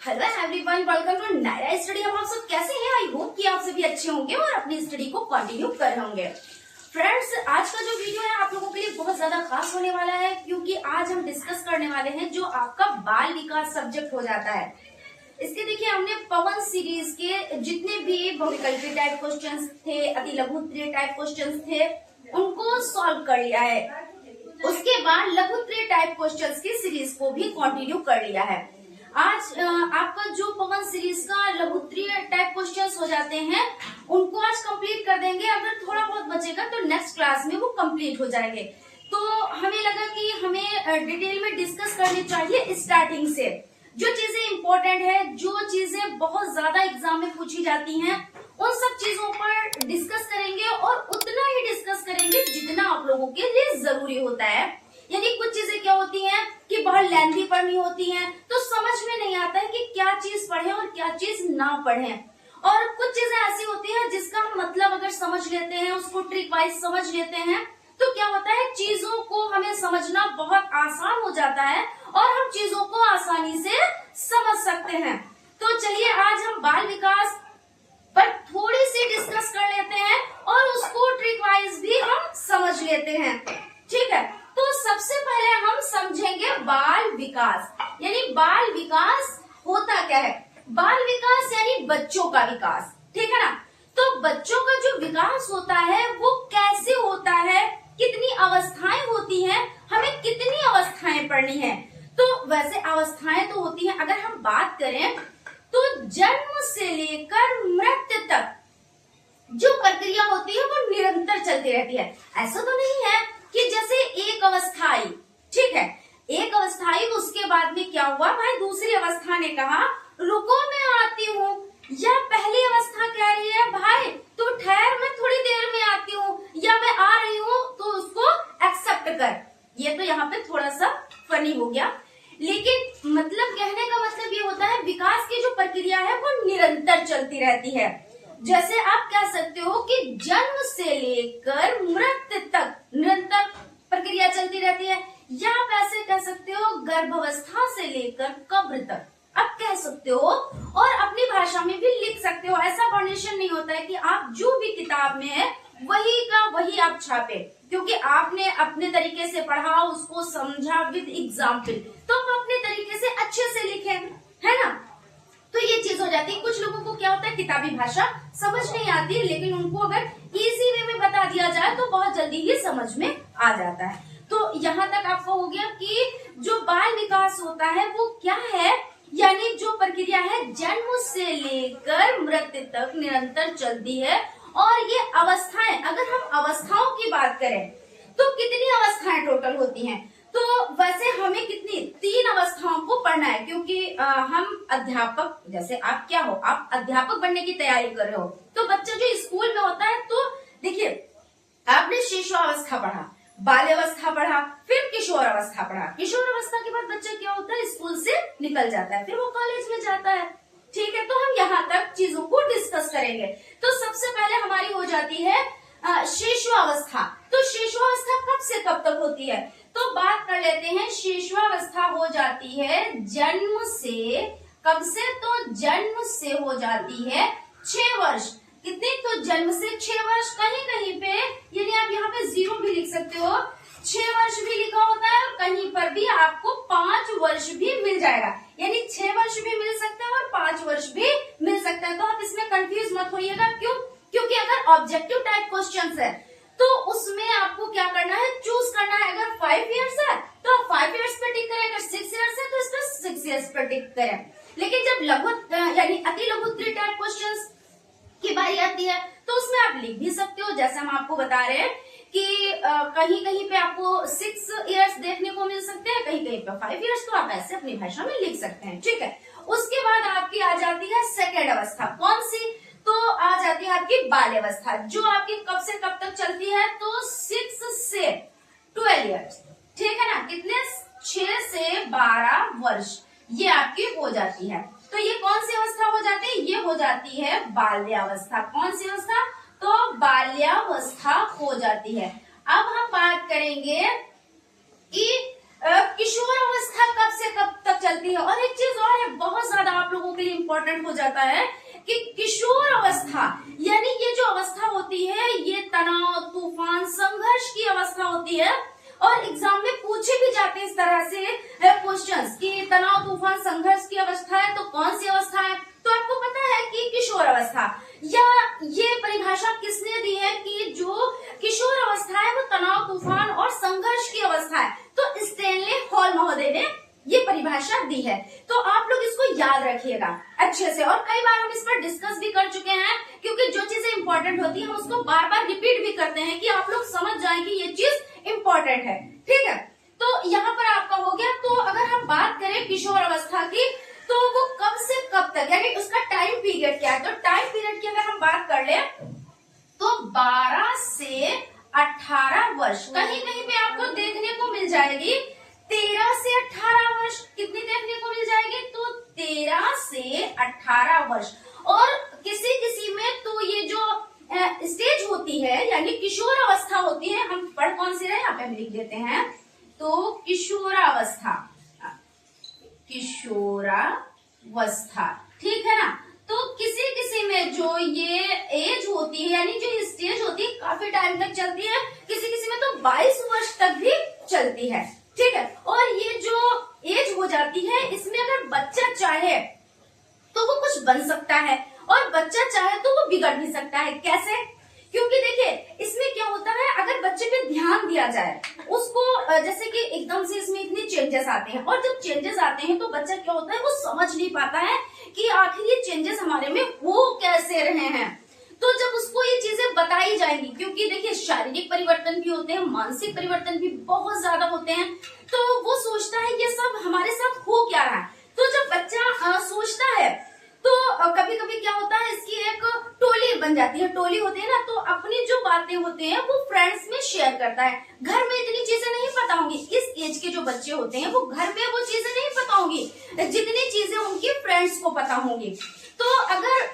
Hello everyone, welcome to Naira study. आप सब कैसे हैं? आई होप कि आप सभी अच्छे होंगे और अपनी स्टडी को कंटिन्यू कर रहे होंगे। फ्रेंड्स, आज का जो वीडियो है आप लोगों के लिए बहुत ज्यादा खास होने वाला है, क्योंकि आज हम डिस्कस करने वाले हैं जो आपका बाल विकास सब्जेक्ट हो जाता है। इसके देखिए, हमने पवन सीरीज के जितने भी बहुविकल्पी टाइप क्वेश्चंस थे, अति लघु उत्तरीय टाइप क्वेश्चंस थे, उनको सॉल्व कर लिया है। उसके बाद लघु उत्तरीय टाइप क्वेश्चंस की सीरीज को भी कंटिन्यू कर लिया है। आज आपका जो पवन सीरीज का लघु उत्तरीय टाइप क्वेश्चंस हो जाते हैं, उनको आज कंप्लीट कर देंगे। अगर थोड़ा बहुत बचेगा तो नेक्स्ट क्लास में वो कंप्लीट हो जाएंगे। तो हमें लगा कि हमें डिटेल में डिस्कस करनी चाहिए स्टार्टिंग से। जो चीजें इंपॉर्टेंट है, जो चीजें बहुत ज्यादा एग्जाम में पूछी जाती हैं, उन सब चीजों पर डिस्कस करेंगे और उतना ही डिस्कस करेंगे जितना आप लोगों के लिए जरूरी होता है। यानी कुछ चीजें क्या होती हैं कि बहुत लेंथी पढ़नी होती हैं, तो समझ में नहीं आता है कि क्या चीज पढ़े और क्या चीज ना पढ़े। और कुछ चीजें ऐसी होती हैं जिसका हम मतलब अगर समझ लेते हैं, उसको ट्रिक वाइज समझ लेते हैं, तो क्या होता है, चीजों को हमें समझना बहुत आसान हो जाता है और हम चीजों को आसानी से समझ सकते हैं। तो चलिए आज हम बाल विकास पर थोड़ी सी डिस्कस कर लेते हैं और उसको ट्रिक वाइज भी हम समझ लेते हैं। ठीक है, तो सबसे पहले हम समझेंगे बाल विकास। यानी बाल विकास होता क्या है? बाल विकास यानी बच्चों का विकास। ठीक है ना? तो बच्चों का जो विकास होता है वो कैसे होता है, कितनी अवस्थाएं होती हैं, हमें कितनी अवस्थाएं पढ़नी है। तो वैसे अवस्थाएं तो होती हैं, अगर हम बात करें तो जन्म से लेकर मृत्यु तक जो प्रक्रिया होती है वो निरंतर चलती रहती है। ऐसा तो नहीं है कि जैसे एक अवस्था आई, ठीक है, एक अवस्था आई, उसके बाद में क्या हुआ भाई, दूसरी अवस्था ने कहा रुको मैं आती हूँ, या पहली अवस्था कह रही है भाई तू ठहर मैं थोड़ी देर में आती हूँ, या मैं आ रही हूँ तो उसको एक्सेप्ट कर। ये तो यहाँ पे थोड़ा सा फनी हो गया, लेकिन मतलब कहने का मतलब ये होता है विकास की जो प्रक्रिया है वो निरंतर चलती रहती है। जैसे आप कह सकते हो कि जन्म से लेकर मृत्यु तक निरंतर प्रक्रिया चलती रहती है, या आप ऐसे कह सकते हो गर्भावस्था से लेकर कब्र तक आप कह सकते हो, और अपनी भाषा में भी लिख सकते हो। ऐसा वर्णन नहीं होता है कि आप जो भी किताब में है वही का वही आप छापे, क्योंकि आपने अपने तरीके से पढ़ा, उसको समझा विद एग्जाम्पल, तो आप अपने तरीके से अच्छे से लिखें, है ना? तो ये चीज हो जाती है। कुछ लोगों को क्या होता है, किताबी भाषा समझ नहीं आती है, लेकिन उनको अगर इजी वे में बता दिया जाए तो बहुत जल्दी ही समझ में आ जाता है। तो यहाँ तक आपको हो गया कि जो बाल विकास होता है वो क्या है, यानी जो प्रक्रिया है जन्म से लेकर मृत्यु तक निरंतर चलती है। और ये अवस्थाएं, अगर हम अवस्थाओं की बात करें तो कितनी अवस्थाएं टोटल होती हैं? तो वैसे हमें कितनी 3 अवस्थाओं को पढ़ना है, क्योंकि हम अध्यापक, जैसे आप क्या हो, आप अध्यापक बनने की तैयारी कर रहे हो, तो बच्चा जो स्कूल में होता है, तो देखिए आपने शिशु अवस्था पढ़ा, बाल्यावस्था पढ़ा, फिर किशोर अवस्था पढ़ा। किशोर अवस्था के बाद बच्चा क्या होता है, स्कूल से निकल जाता है, फिर वो कॉलेज में जाता है। ठीक है, तो हम यहाँ तक चीजों को डिस्कस करेंगे। तो सबसे पहले हमारी हो जाती है शिशु अवस्था। तो शिशु अवस्था कब से कब तक होती है? तो बात कर लेते हैं। शिशु अवस्था हो जाती है जन्म से, कब से? तो जन्म से हो जाती है 6 वर्ष। कितने? तो जन्म से 6 वर्ष। कहीं कहीं पे, यानी आप यहाँ पे 0 भी लिख सकते हो, 6 वर्ष भी लिखा होता है, और कहीं पर भी आपको 5 वर्ष भी मिल जाएगा। यानी 6 वर्ष भी मिल सकता है और 5 वर्ष भी मिल सकता है। तो आप इसमें कंफ्यूज मत होइएगा। क्यों? क्योंकि अगर ऑब्जेक्टिव टाइप क्वेश्चन है तो उसमें आपको क्या करना है, चूज करना है। अगर 5 इयर्स है तो 5 इयर्स पे टिक करें, अगर 6 इयर्स है तो इस पर 6 इयर्स पे टिक करें। लेकिन जब लघु यानी अति लघु उत्तरीय टाइप क्वेश्चन की बारी आती है तो उसमें आप लिख भी सकते हो, जैसे हम आपको बता रहे हैं कि कहीं कहीं पे आपको 6 इयर्स देखने को मिल सकते हैं, कहीं कहीं पे 5 इयर्स, तो आप ऐसे अपनी भाषा में लिख सकते हैं। ठीक है, उसके बाद आपकी आ जाती है सेकेंड अवस्था। कौन सी? तो आ जाती है आपकी बाल्यावस्था, जो आपकी कब से कब तक चलती है? तो 6 से 12 इयर्स। ठीक है ना? कितने? 6 से 12 वर्ष ये आपकी हो जाती है। तो ये कौन सी अवस्था हो जाती है? ये हो जाती है बाल्यावस्था। कौन सी अवस्था? तो बाल्यावस्था हो जाती है। अब हम बात करेंगे कि किशोर अवस्था कब से कब तक चलती है। और एक चीज और है, बहुत ज्यादा आप लोग हो जाता है कि किशोर अवस्था, यानी ये जो अवस्था होती है ये तनाव, तूफान, संघर्ष की अवस्था होती है। और एग्जाम में पूछे भी जाते हैं इस तरह से क्वेश्चंस कि तनाव, तूफान, संघर्ष की अवस्था है तो कौन सी अवस्था है? तो आपको पता है कि किशोर अवस्था, या ये परिभाषा किसने दी है कि जो किशोर अवस्था है वो तनाव, तूफान और संघर्ष की अवस्था है? तो स्टैनले हॉल महोदय ने ये परिभाषा दी है। तो आप लोग इसको याद रखिएगा अच्छे से, और कई बार हम इस पर डिस्कस भी कर चुके हैं, क्योंकि जो चीजें इंपॉर्टेंट होती है हम उसको बार बार रिपीट भी करते हैं कि आप लोग समझ जाएं कि ये चीज इंपॉर्टेंट है। ठीक है, तो यहाँ पर आपका हो गया। तो अगर हम बात करें किशोर अवस्था की, तो वो कब से कब तक, यानी उसका टाइम पीरियड क्या है? तो टाइम पीरियड की अगर हम बात कर ले तो 12 से 18 वर्ष, कहीं कहीं पे आपको देखने को मिल जाएगी 13 से 18 वर्ष। कितनी देखने को मिल जाएगी? तो 13 से 18 वर्ष। और किसी किसी में तो ये जो स्टेज होती है यानी किशोर अवस्था होती है, हम पढ़ कौन सी रहे यहाँ पे हम लिख देते हैं, तो किशोरावस्था, किशोरावस्था, ठीक है ना। तो किसी किसी में जो ये एज होती है यानी जो ये स्टेज होती है काफी टाइम तक चलती है, किसी किसी में तो 22 वर्ष तक भी चलती है। ठीक है, और ये जो एज हो जाती है इसमें अगर बच्चा चाहे तो वो कुछ बन सकता है, और बच्चा चाहे तो वो बिगड़ भी सकता है। कैसे? क्योंकि देखिए इसमें क्या होता है, अगर बच्चे पे ध्यान दिया जाए उसको, जैसे कि एकदम से इसमें इतने चेंजेस आते हैं, और जब चेंजेस आते हैं तो बच्चा क्या होता है वो समझ नहीं पाता है कि आखिर ये चेंजेस हमारे में हो कैसे रहे हैं। तो जब उसको ये चीजें बताई जाएंगी, क्योंकि देखिए शारीरिक परिवर्तन भी होते हैं, मानसिक परिवर्तन भी बहुत ज्यादा होते हैं, तो वो सोचता है ये सब हमारे साथ हो क्या रहा है। तो जब बच्चा सोचता है तो कभी कभी क्या होता है, इसकी एक टोली बन जाती है, टोली होती है ना, तो अपनी जो बातें होती हैं वो फ्रेंड्स में शेयर करता है। घर में इतनी चीजें नहीं पता होंगी, इस एज के जो बच्चे होते हैं वो घर में वो चीजें नहीं पता होंगी जितनी चीजें उनकी फ्रेंड्स को पता होंगी। तो अगर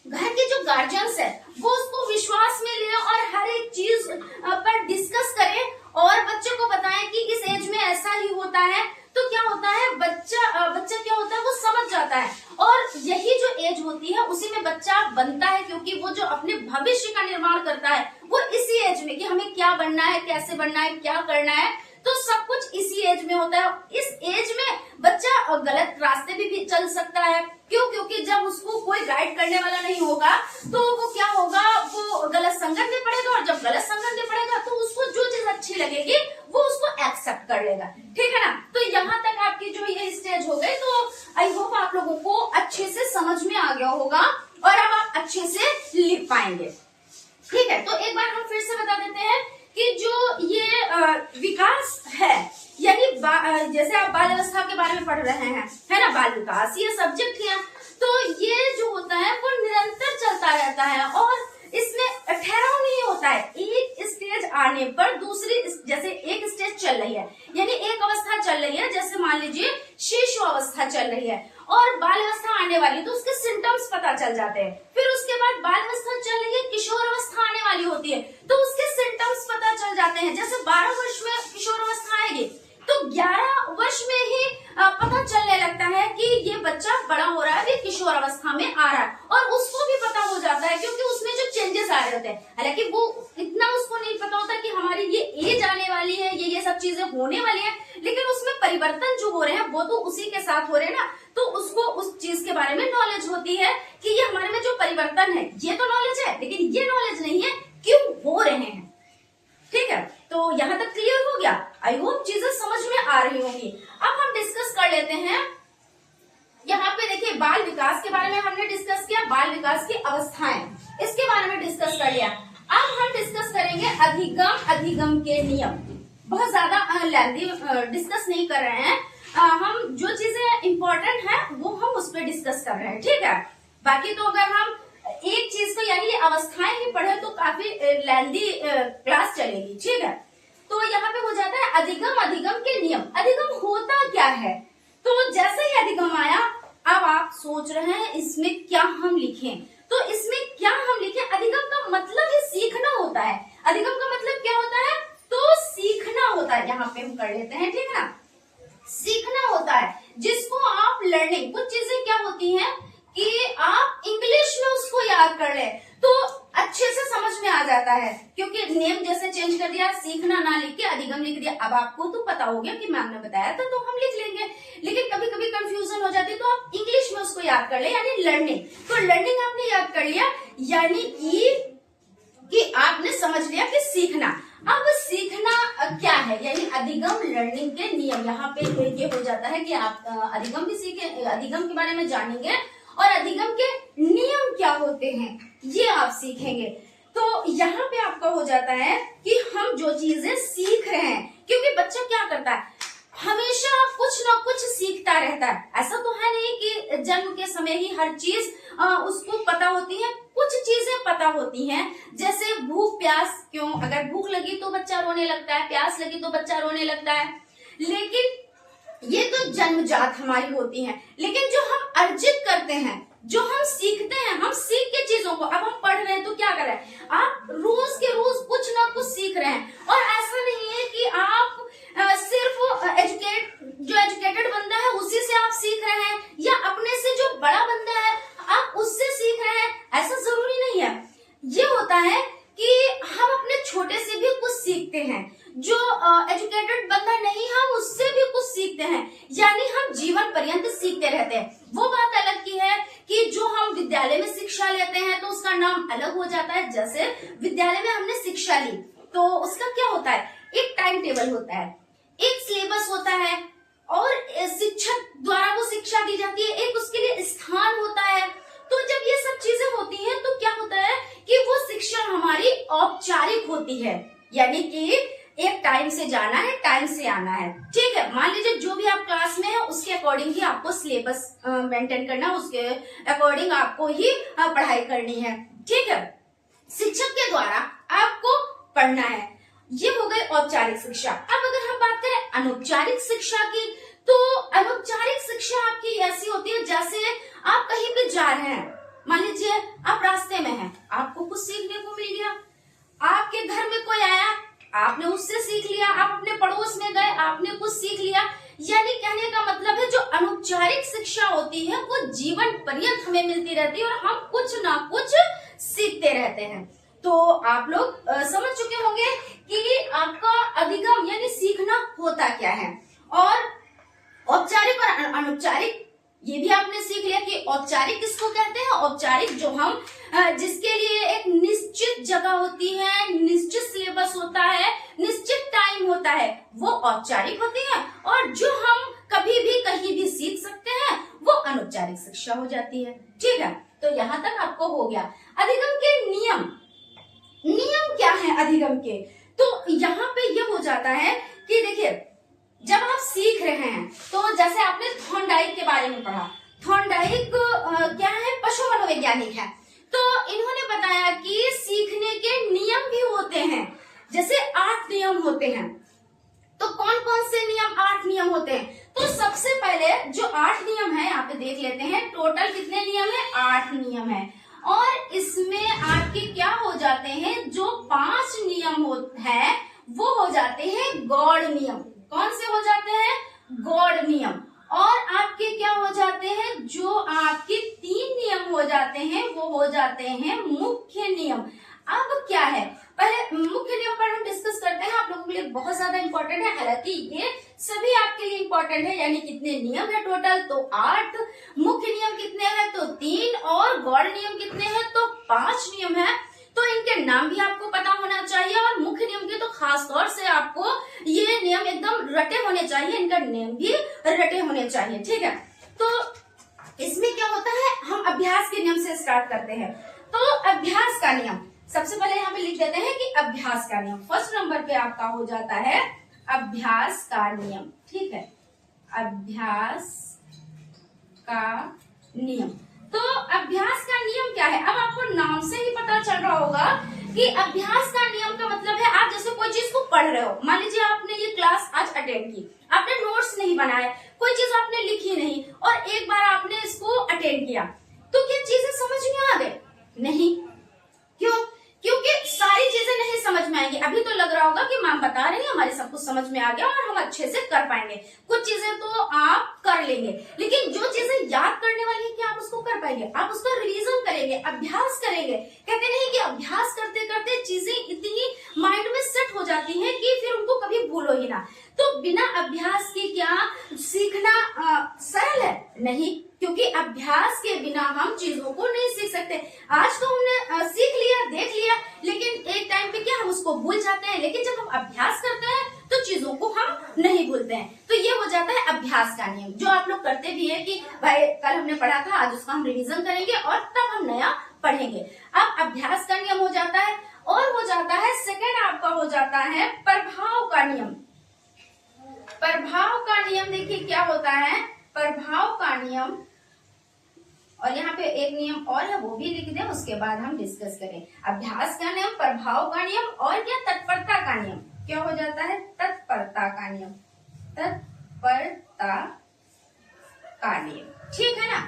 घर के जो गार्जियंस है वो उसको विश्वास में ले और हर एक चीज पर डिस्कस करें और बच्चे को बताएं कि इस एज में ऐसा ही होता है, तो क्या होता है बच्चा क्या होता है वो समझ जाता है, और यही जो एज होती है उसी में बच्चा बनता है, क्योंकि वो जो अपने भविष्य का निर्माण करता है वो इसी एज में कि हमें क्या बनना है, कैसे बनना है, क्या करना है, तो सब कुछ इसी एज में होता है। इस एज में बच्चा गलत रास्ते भी चल सकता है। क्यों? क्योंकि जब उसको कोई गाइड करने वाला नहीं होगा तो वो क्या होगा, वो गलत संगत में पड़ेगा, और जब गलत संगत में पड़ेगा तो उसको जो चीज अच्छी लगेगी वो उसको एक्सेप्ट कर लेगा। ठीक है ना। तो यहाँ तक आपकी जो ये स्टेज हो गई, तो आई होप आप लोगों को अच्छे से समझ में आ गया होगा और अब आप अच्छे से लिख पाएंगे। ठीक है, तो एक बार हम फिर से बता देते हैं कि जो ये विकास है, यानी जैसे आप बाल अवस्था के बारे में पढ़ रहे हैं, है ना, बाल विकास ये सब्जेक्ट है, तो ये जो होता है वो निरंतर चलता रहता है और इसमें ठहराव नहीं होता है। एक स्टेज आने पर दूसरी, जैसे एक स्टेज चल रही है यानी एक अवस्था चल रही है, जैसे मान लीजिए शिशु अवस्था चल रही है और बाल अवस्था आने वाली, तो उसके सिम्टम्स पता चल जाते हैं। फिर उसके बाद बाल अवस्था चल रही है, किशोर अवस्था आने वाली होती है, तो उसके सिम्टम्स पता चल जाते हैं। जैसे 12 वर्ष में किशोर अवस्था आएगी तो 11 वर्ष में ही पता चलने लगता है कि ये बच्चा बड़ा हो रहा है, ये किशोर अवस्था में आ रहा है, और उसको भी पता हो जाता है क्योंकि उसमें जो चेंजेस आ रहे होते हैं। हालांकि वो इतना उसको नहीं पता होता कि हमारी ये एज आने वाली है, ये सब चीजें होने वाली है, लेकिन उसमें परिवर्तन जो हो रहे हैं वो तो उसी के साथ हो रहे हैं ना, तो उसको उस चीज के बारे में नॉलेज होती है कि ये हमारे में जो परिवर्तन है ये तो नॉलेज है, लेकिन ये नॉलेज नहीं है क्यों हो रहे हैं। ठीक है, तो यहाँ तक क्लियर हो गया। आई होप चीजें समझ में आ रही होंगी। अब हम डिस्कस कर लेते हैं, यहाँ पे देखिए बाल विकास के बारे में हमने डिस्कस किया, बाल विकास की अवस्थाएं इसके बारे में डिस्कस कर लिया। अब हम डिस्कस करेंगे अधिगम के नियम। बहुत ज्यादा लेंथी डिस्कस नहीं कर रहे हैं, हम जो चीजें इंपॉर्टेंट है वो हम उस पर डिस्कस कर रहे हैं। ठीक है, बाकी तो अगर हम एक चीज को यानी अवस्थाएं ही पढ़े तो काफी लेंथी क्लास चलेगी। ठीक है, तो यहाँ पे हो जाता है अधिगम के नियम। अधिगम होता क्या है? तो जैसे ही अधिगम आया, अब आप सोच रहे हैं इसमें क्या हम लिखें, तो इसमें क्या हम लिखें? अधिगम का मतलब ही सीखना होता है। अधिगम का मतलब क्या होता है? तो सीखना होता है। यहाँ पे हम कर लेते हैं, ठीक है ना, सीखना होता है जिसको आप लर्निंग, कुछ चीजें क्या होती हैं कि आप इंग्लिश में उसको याद कर ले तो अच्छे से समझ में आ जाता है, क्योंकि नेम जैसे चेंज कर दिया, सीखना ना लिख के अधिगम लिख दिया। अब आपको तो पता हो गया कि मैम ने बताया था तो हम लिख लेंगे, लेकिन कभी कभी कंफ्यूजन हो जाती है तो आप इंग्लिश में उसको याद कर ले, यानी लर्निंग। तो लर्निंग आपने याद कर लिया, यानी कि आपने समझ लिया कि सीखना। अब सीखना क्या है, यानी अधिगम लर्निंग के नियम। यहाँ पे ये हो जाता है कि आप अधिगम भी सीखे, अधिगम के बारे में जानेंगे और अधिगम के नियम क्या होते हैं ये आप सीखेंगे। तो यहाँ पे आपका हो जाता है कि हम जो चीजें सीख रहे हैं, क्योंकि बच्चा क्या करता है, हमेशा कुछ ना कुछ सीखता रहता है। ऐसा तो है नहीं कि जन्म के समय ही हर चीज उसको पता होती है, कुछ चीजें पता होती हैं, जैसे भूख प्यास। क्यों, अगर भूख लगी तो बच्चा रोने लगता है, प्यास लगी तो बच्चा रोने लगता है, लेकिन ये तो जन्मजात हमारी होती है। लेकिन जो हम अर्जित करते हैं, जो हम सीखते हैं, हम सीख के चीजों को, अब हम पढ़ रहे हैं तो क्या कर रहे हैं, आप रोज के रोज कुछ ना कुछ सीख रहे हैं। और ऐसा नहीं है कि आप सिर्फ जो एजुकेटेड बंदा है उसी से आप सीख रहे हैं, या अपने से जो बड़ा बंदा है आप उससे सीख रहे हैं, ऐसा जरूरी नहीं है। ये होता है कि हम अपने छोटे से भी कुछ सीखते हैं, जो एजुकेटेड बंदा नहीं हम उससे भी कुछ सीखते हैं, यानी हम जीवन पर्यंत सीखते रहते हैं। वो बात अलग की है कि जो हम विद्यालय में शिक्षा लेते हैं तो उसका नाम अलग हो जाता है। जैसे विद्यालय में हमने शिक्षा ली तो उसका क्या होता है, एक टाइम टेबल होता है, एक सिलेबस होता है, और शिक्षक द्वारा वो शिक्षा दी जाती है, एक उसके लिए स्थान होता है। तो जब ये सब चीजें होती हैं तो क्या होता है कि वो शिक्षा हमारी औपचारिक होती है, यानी कि एक टाइम से जाना है, टाइम से आना है। ठीक है, मान लीजिए जो भी आप क्लास में है उसके अकॉर्डिंग ही आपको सिलेबस मेंटेन करना, उसके अकॉर्डिंग आपको ही पढ़ाई करनी है। ठीक है, शिक्षक के द्वारा आपको पढ़ना है। ये हो गई औपचारिक शिक्षा। अब अगर हम बात करें अनौपचारिक शिक्षा की, तो अनौपचारिक शिक्षा आपकी ऐसी होती है जैसे आप कहीं पे जा रहे हैं, मान लीजिए आप रास्ते में हैं, आपको कुछ सीखने को मिल गया, आपके घर में कोई आया, आपने उससे सीख लिया, आप अपने पड़ोस में गए, आपने कुछ सीख लिया। यानी कहने का मतलब है जो अनौपचारिक शिक्षा होती है वो जीवन पर्यंत हमें मिलती रहती है और हम कुछ ना कुछ सीखते रहते हैं। तो आप लोग समझ चुके होंगे कि आपका अधिगम यानी सीखना होता क्या है, और औपचारिक और अनौपचारिक ये भी आपने सीख लिया कि औपचारिक किसको कहते हैं। औपचारिक जो हम जिसके लिए एक निश्चित जगह होती है, निश्चित सिलेबस होता है, निश्चित टाइम होता है, वो औपचारिक होती है, और जो हम कभी भी कहीं भी सीख सकते हैं वो अनौपचारिक शिक्षा हो जाती है। ठीक है, तो यहाँ तक आपको हो गया। अधिगम के नियम, नियम क्या है अधिगम के, तो यहाँ पे ये हो जाता है कि देखिए जब आप सीख रहे हैं तो जैसे आपने थॉर्नडाइक के बारे में पढ़ा, थॉर्नडाइक क्या है, पशु मनोवैज्ञानिक है। तो इन्होंने बताया कि सीखने के नियम भी होते हैं, जैसे 8 नियम होते हैं। तो कौन कौन से नियम, 8 नियम होते हैं। तो सबसे पहले जो 8 नियम है यहाँ पे देख लेते हैं, टोटल कितने नियम है, 8 नियम है। और इसमें आपके क्या हो जाते हैं, जो 5 नियम है वो हो जाते हैं गॉड नियम। कौन से हो जाते हैं, गॉड नियम। और आपके क्या हो जाते हैं, जो आपके 3 नियम हो जाते हैं वो हो जाते हैं मुख्य नियम। अब क्या है, पहले मुख्य नियम पर हम डिस्कस करते हैं, आप लोगों के लिए बहुत ज्यादा इंपॉर्टेंट है, हालांकि ये सभी आपके लिए इंपॉर्टेंट है। यानी कितने नियम है टोटल, तो 8, मुख्य नियम कितने हैं तो 3, और गॉड नियम कितने हैं तो 5 नियम है। तो इनके नाम भी आपको पता होना चाहिए, और मुख्य नियम के तो खास तौर से आपको ये नियम एकदम रटे होने चाहिए, इनका नेम भी रटे होने चाहिए। ठीक है, तो इसमें क्या होता है, हम अभ्यास के नियम से स्टार्ट करते हैं। तो अभ्यास का नियम सबसे पहले यहाँ पे लिख देते हैं कि अभ्यास का नियम फर्स्ट नंबर पे आपका हो जाता है अभ्यास का नियम। ठीक है, अभ्यास का नियम। तो अभ्यास का नियम क्या है, अब आपको नाम से ही पता चल रहा होगा कि अभ्यास का नियम का मतलब है आप जैसे कोई चीज को पढ़ रहे हो, मान लीजिए आपने ये क्लास आज अटेंड की, आपने नोट्स नहीं बनाए, कोई चीज आपने लिखी नहीं, और एक बार आपने इसको अटेंड किया, तो क्या चीजें समझ में आ गए? नहीं। क्यों? क्योंकि सारी चीजें नहीं समझ में आएंगी। अभी तो लग रहा होगा कि मैम बता रही है, हमारे सब कुछ समझ में आ गया और हम अच्छे से कर पाएंगे, कुछ चीजें तो आप कर लेंगे, लेकिन जो चीजें याद करने वाली है क्या आप उसको कर पाएंगे? जाएंगे, आप उसका रिवीजन करेंगे, अभ्यास करेंगे। कहते नहीं कि अभ्यास करते करते चीजें इतनी माइंड में सेट हो जाती हैं कि फिर उनको कभी भूलो ही ना। तो बिना अभ्यास के क्या सीखना सरल है? नहीं, क्योंकि अभ्यास के बिना हम चीजों को नहीं सीख सकते। आज तो हमने सीख लिया, देख लिया, लेकिन एक टाइम पे क्या हम उसको भूल जाते हैं। लेकिन जब हम अभ्यास करते हैं तो चीजों को हम नहीं भूलते हैं। तो ये हो जाता है अभ्यास का नियम, जो आप लोग करते भी है कि भाई कल हमने पढ़ा था, आज उसका हम रिवीजन करेंगे और तब हम नया पढ़ेंगे। अब अभ्यास का नियम हो जाता है। और हो जाता है सेकंड, आपका हो जाता है प्रभाव का नियम। प्रभाव का नियम देखिए क्या होता है, प्रभाव का नियम। और यहाँ पे एक नियम और है, वो भी लिख दें, उसके बाद हम डिस्कस करें। अभ्यास का नियम, प्रभाव का नियम और क्या तत्परता का नियम। क्या हो जाता है? तत्परता का नियम। तत्परता का नियम, ठीक है ना।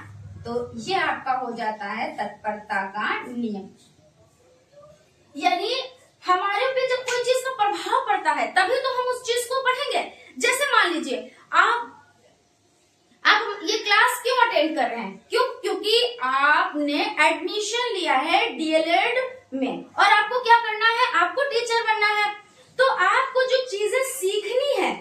तो ये आपका हो जाता है तत्परता का नियम। यानी हमारे पे जब कोई चीज का प्रभाव पड़ता है तभी तो हम उस चीज को पढ़ेंगे। जैसे मान लीजिए आप ये क्लास क्यों अटेंड कर रहे हैं? क्यों? क्योंकि आपने एडमिशन लिया है डीएलएड में और आपको क्या करना है? आपको टीचर बनना है। तो आपको जो चीजें सीखनी है,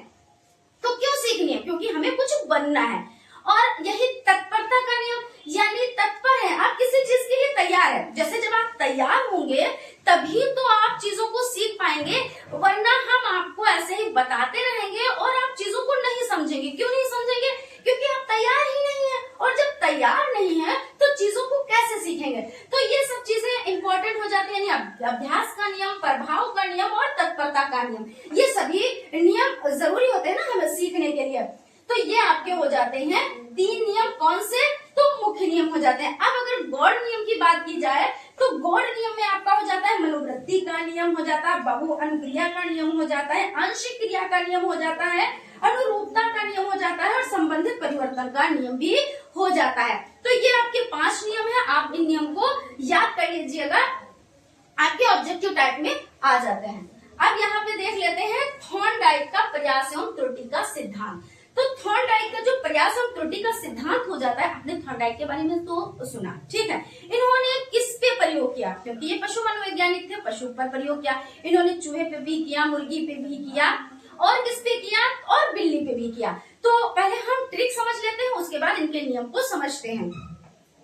तो क्यों सीखनी है? क्योंकि हमें कुछ बनना है। और यही तत्परता का नियम, यानी तत्पर है, आप किसी चीज के लिए तैयार है। जैसे जब आप तैयार होंगे तभी तो आप चीजों को सीख पाएंगे, वरना हम आपको ऐसे ही बताते रहेंगे और आप चीजों को नहीं समझेंगे। क्यों नहीं समझेंगे? क्योंकि आप तैयार ही नहीं है। और जब तैयार नहीं है तो चीजों को कैसे सीखेंगे? तो ये सब चीजें इंपॉर्टेंट हो जाती है। अभ्यास का नियम, प्रभाव का नियम और तत्परता का नियम, ये सभी नियम जरूरी होते हैं ना हमें सीखने के लिए। तो ये आपके हो जाते हैं 3 नियम। कौन से? तो मुख्य नियम हो जाते हैं। अब अगर गौड़ नियम की बात की जाए तो गौड़ नियम में आपका हो जाता है मनोवृत्ति का नियम हो जाता है, बहु अनुक्रिया का नियम हो जाता है, आंशिक क्रिया का नियम हो जाता है, अनुरूपता का नियम हो जाता है और संबंधित परिवर्तन का नियम भी हो जाता है। तो ये आपके 5 नियम है। आप इन नियम को याद कर लीजिएगा, आपके ऑब्जेक्टिव टाइप में आ जाते हैं। अब यहाँ पे देख लेते हैं थॉर्नडाइक का प्रयास एवं त्रुटि का सिद्धांत। तो थॉर्नडाइक का जो प्रयास एवं त्रुटि का सिद्धांत हो जाता है, आपने थॉर्नडाइक के बारे में तो सुना, ठीक है। इन्होंने किस पे प्रयोग किया? क्योंकि ये पशु मनोवैज्ञानिक थे, पशु पर प्रयोग किया। इन्होंने चूहे पे भी किया, मुर्गी पे भी किया और किस पे किया? और बिल्ली पे भी किया। तो पहले हम ट्रिक समझ लेते हैं, उसके बाद इनके नियम को समझते हैं।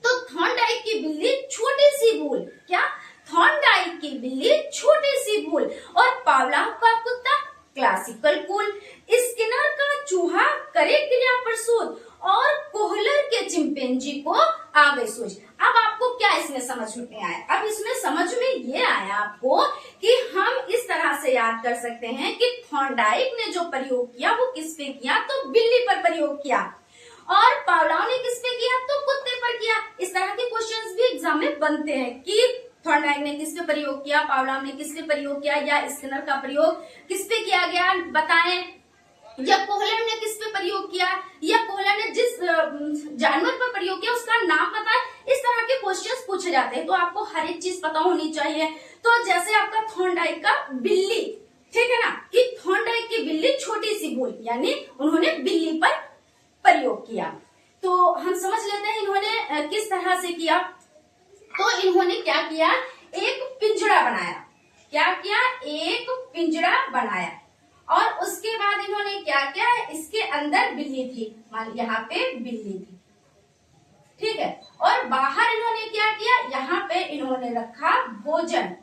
तो थॉर्नडाइक की बिल्ली छोटी सी भूल, क्या? थॉर्नडाइक की बिल्ली छोटी सी भूल और पावलोव का कुत्ता क्लासिकल कूल, स्किनर का चूहा करे क्रिया प्रसूत और कोहलर के चिंपैंजी को आ गई सूझ। अब आपको क्या इसमें समझ में आया? अब इसमें समझ में ये आया आपको कि हम इस तरह से याद कर सकते हैं कि थॉर्नडाइक ने जो प्रयोग किया वो किस पे किया? तो बिल्ली पर प्रयोग किया। और पावलोव ने किस पे किया? तो कुत्ते पर किया। इस तरह के क्वेश्चंस भी एग्जाम में बनते हैं कि थॉर्नडाइक ने किस पे प्रयोग किया, पावलोव ने किस पे प्रयोग किया, या स्किनर का प्रयोग किस पे किया गया बताएं, या कोहलर ने किस पे प्रयोग किया, या कोहलर ने जिस जानवर पर प्रयोग किया उसका नाम बताएं। इस तरह के क्वेश्चंस पूछे जाते हैं, तो आपको हर एक चीज पता होनी चाहिए। तो जैसे आपका थॉर्नडाइक का बिल्ली, ठीक है ना, कि थॉर्नडाइक की बिल्ली छोटी सी भूल, यानी उन्होंने बिल्ली पर प्रयोग किया। तो हम समझ लेते हैं इन्होंने किस तरह से किया। तो इन्होंने क्या किया? एक पिंजरा बनाया। क्या किया? एक पिंजरा बनाया। और उसके बाद इन्होंने क्या किया? इसके अंदर बिल्ली थी, मान यहाँ पे बिल्ली थी, ठीक है। और बाहर इन्होंने क्या किया? यहाँ पे इन्होंने रखा भोजन।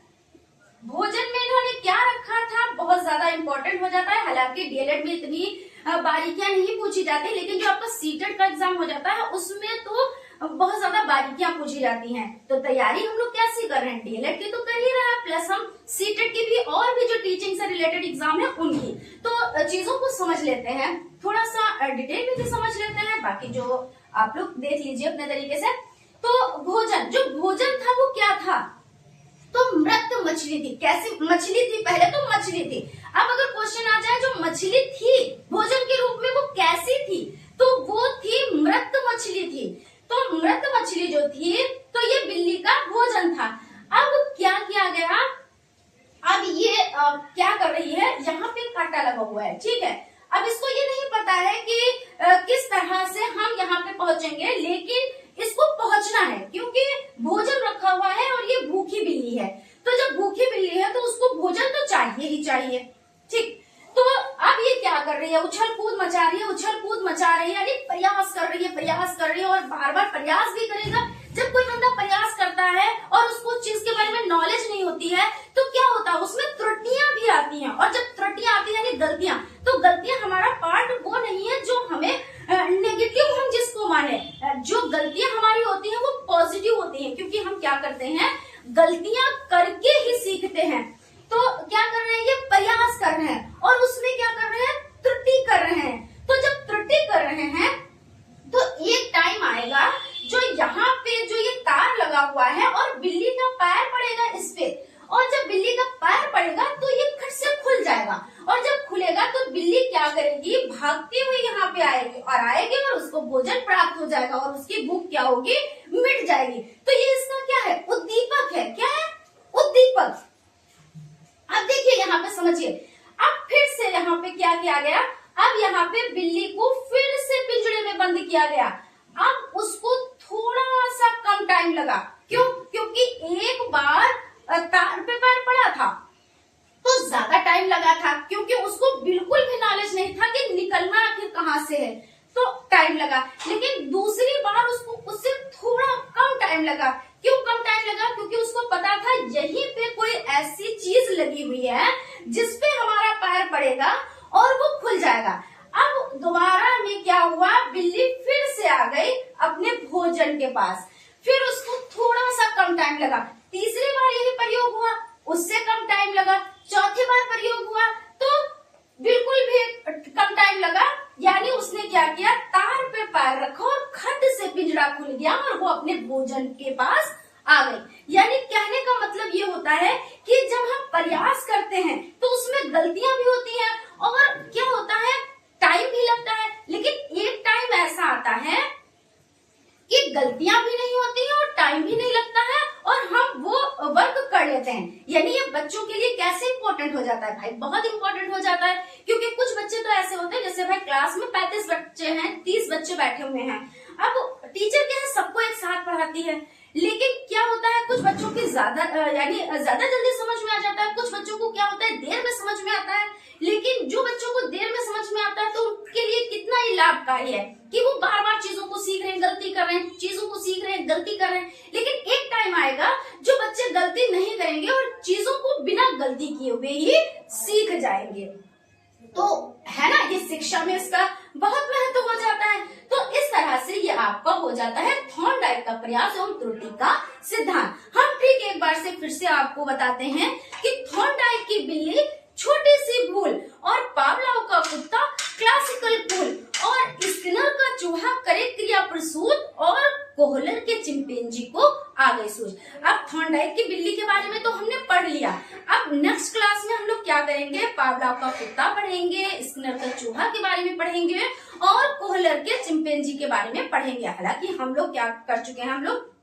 भोजन में इन्होंने क्या रखा था? बहुत ज्यादा इंपॉर्टेंट हो जाता है। हालांकि डीएलएड में इतनी बारीकियां नहीं पूछी जाती, लेकिन जो आपका सीटेट का एग्जाम हो जाता है उसमें तो बहुत ज्यादा बारीकियां पूछी जाती हैं। तो तैयारी हम लोग कैसे कर रहे हैं? डीएलएड की तो कर ही रहे हैं, प्लस हम सीटेट की भी और भी जो टीचिंग से रिलेटेड एग्जाम है उनकी। तो चीजों को समझ लेते हैं, थोड़ा सा डिटेल में भी समझ लेते हैं, बाकी जो आप लोग देख लीजिए अपने तरीके से। तो भोजन, जो भोजन था वो क्या था? तो मृत मछली थी। कैसी मछली थी? पहले तो मछली थी। अब अगर क्वेश्चन आ जाए जो मछली थी भोजन के रूप में वो कैसी थी, तो वो थी मृत मछली थी। तो मृत मछली जो थी तो ये बिल्ली का भोजन था। अब क्या किया गया? अब ये क्या कर रही है? यहाँ पे कांटा लगा हुआ है, ठीक है। अब इसको ये नहीं पता है कि किस तरह से हम यहाँ पे पहुंचेंगे, लेकिन इसको पहुंचना है। बार बार प्रयास भी करेगा। जब कोई बंदा प्रयास करता है और उसको उस चीज के बारे में नॉलेज नहीं होती है तो क्या होता है, उसमें त्रुटियां भी आती हैं। और जब त्रुटियां आती है यानी गलतियां, तो गलतियां हमारा पार्ट वो नहीं है जो हमें नेगेटिव हम जिसको माने। जो गलतियां हमारी होती हैं वो पॉजिटिव होती हैं, क्योंकि हम क्या करते हैं, गलतियां करके ही सीखते हैं। तो क्या कर रहे हैं, ये प्रयास कर रहे हैं और उसमें क्या कर रहे हैं, त्रुटि कर रहे हैं। तो जब त्रुटि कर रहे हैं तो एक टाइम आएगा जो यहाँ पे जो ये तार लगा हुआ है और बिल्ली का पैर पड़ेगा इस पे, और जब बिल्ली का पैर पड़ेगा तो ये खट से खुल जाएगा। और जब खुलेगा तो बिल्ली क्या करेगी, भागती हुई यहाँ पे आएगी और उसको भोजन प्राप्त हो जाएगा और उसकी भूख क्या होगी, मिट जाएगी। तो ये इसका क्या है, उद्दीपक है। क्या है, उद्दीपक। अब देखिए यहाँ पे समझिए, अब फिर से यहाँ पे क्या किया गया, अब यहाँ पे बिल्ली को फिर से पिंजरे में बंद किया गया। अब उसको थोड़ा सा कम टाइम लगा, क्यों, क्योंकि एक बार तार पे पैर पड़ा था तो ज्यादा टाइम लगा था, क्योंकि उसको बिल्कुल भी नॉलेज नहीं था कि निकलना आखिर कहाँ से है, तो टाइम लगा। लेकिन दूसरी बार उसको उससे थोड़ा कम टाइम लगा। क्यों कम टाइम लगा, क्योंकि उसको पता था यहीं पे कोई ऐसी चीज लगी हुई है जिसपे हमारा पैर पड़ेगा और वो खुल जाएगा। अब दोबारा में क्या हुआ, बिल्ली फिर से आ गई अपने भोजन के पास, फिर उसको थोड़ा सा कम टाइम लगा। तीसरी बार यही प्रयोग हुआ, उससे कम टाइम लगा। चौथी बार प्रयोग हुआ तो बिल्कुल भी कम टाइम लगा। यानी उसने क्या किया, तार पे पैर रखा और खट से पिंजरा खुल गया और वो अपने भोजन के पास आ गई। यानी कहने का मतलब ये होता है कि जब हम प्रयास करते हैं तो उसमें गलतियां भी होती हैं और क्या होता है, टाइम भी लगता है। लेकिन एक टाइम ऐसा आता है कि गलतियां भी नहीं होती हैं और टाइम भी नहीं लगता है और हम वो वर्क कर लेते हैं। यानी ये बच्चों के लिए कैसे इंपॉर्टेंट हो जाता है भाई, बहुत इंपॉर्टेंट हो जाता है। क्योंकि कुछ बच्चे तो ऐसे होते हैं, जैसे भाई क्लास में 35 बच्चे हैं, 30 बच्चे बैठे हुए हैं। अब टीचर क्या है, सबको एक साथ पढ़ाती है, लेकिन क्या होता है, कुछ बच्चों की ज्यादा जल्दी समझ में आ जाता है, कुछ बच्चों को क्या होता है, देर में समझ में आता है। लेकिन जो बच्चों को देर में समझ में आता है तो उनके लिए कितना ही लाभकारी है कि वो बार बार चीजों को सीख रहे हैं, गलती कर रहे हैं, चीजों को सीख रहे हैं, गलती कर रहे हैं। लेकिन एक टाइम आएगा जो बच्चे गलती नहीं करेंगे और चीजों को बिना गलती किए हुए ही सीख जाएंगे। तो है ना, ये शिक्षा में इसका बहुत महत्व हो जाता है। तो इस तरह से ये आपका हो जाता है थॉर्नडाइक का प्रयास एवं त्रुटि का सिद्धांत। हम ठीक एक बार से फिर से आपको बताते हैं कि थॉर्नडाइक की बिल्ली छोटी सी भूल और पावलोव का कुत्ता क्लासिकल भूल और स्किनर का चूहा करे क्रिया प्रसूत और कोहलर के चिंपैंजी को आ गई सूझ। अब थॉर्नडाइक की बिल्ली के बारे में तो हमने पढ़ लिया। अब नेक्स्ट क्लास में हम लोग क्या करेंगे, पावलोव का कुत्ता पढ़ेंगे, स्किनर का चूहा के बारे में पढ़ेंगे और कोहलर के चिंपैंजी के बारे में पढ़ेंगे। हालांकि हम लोग क्या कर चुके हैं, हम लोग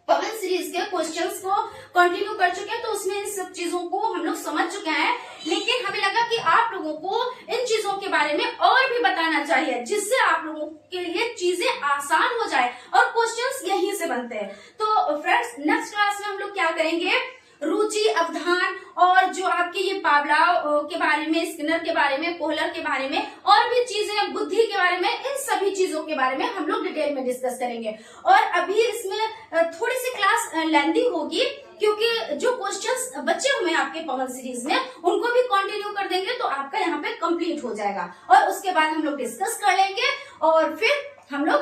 पवन सीरीज के क्वेश्चंस को कंटिन्यू कर चुके हैं, तो उसमें इन सब चीजों को हम लोग समझ चुके हैं। लेकिन हमें लगा कि आप लोगों को इन चीजों के बारे में और भी बताना चाहिए, जिससे आप लोगों के लिए चीजें आसान हो जाए और क्वेश्चंस यहीं से बनते हैं। तो फ्रेंड्स, नेक्स्ट क्लास में हम लोग क्या करेंगे, रुचि, अवधान और जो आपके ये पावलोव के बारे में, स्किनर के बारे में, कोहलर के बारे में और भी चीजें, बुद्धि के बारे में, इन सभी चीजों के बारे में हम लोग डिटेल में डिस्कस करेंगे। और अभी इसमें थोड़ी सी क्लास लेंथी होगी, क्योंकि जो क्वेश्चंस बचे हुए हैं आपके पवन सीरीज में उनको भी कंटिन्यू कर देंगे तो आपका यहाँ पे कंप्लीट हो जाएगा। और उसके बाद हम लोग डिस्कस कर लेंगे और फिर हम लोग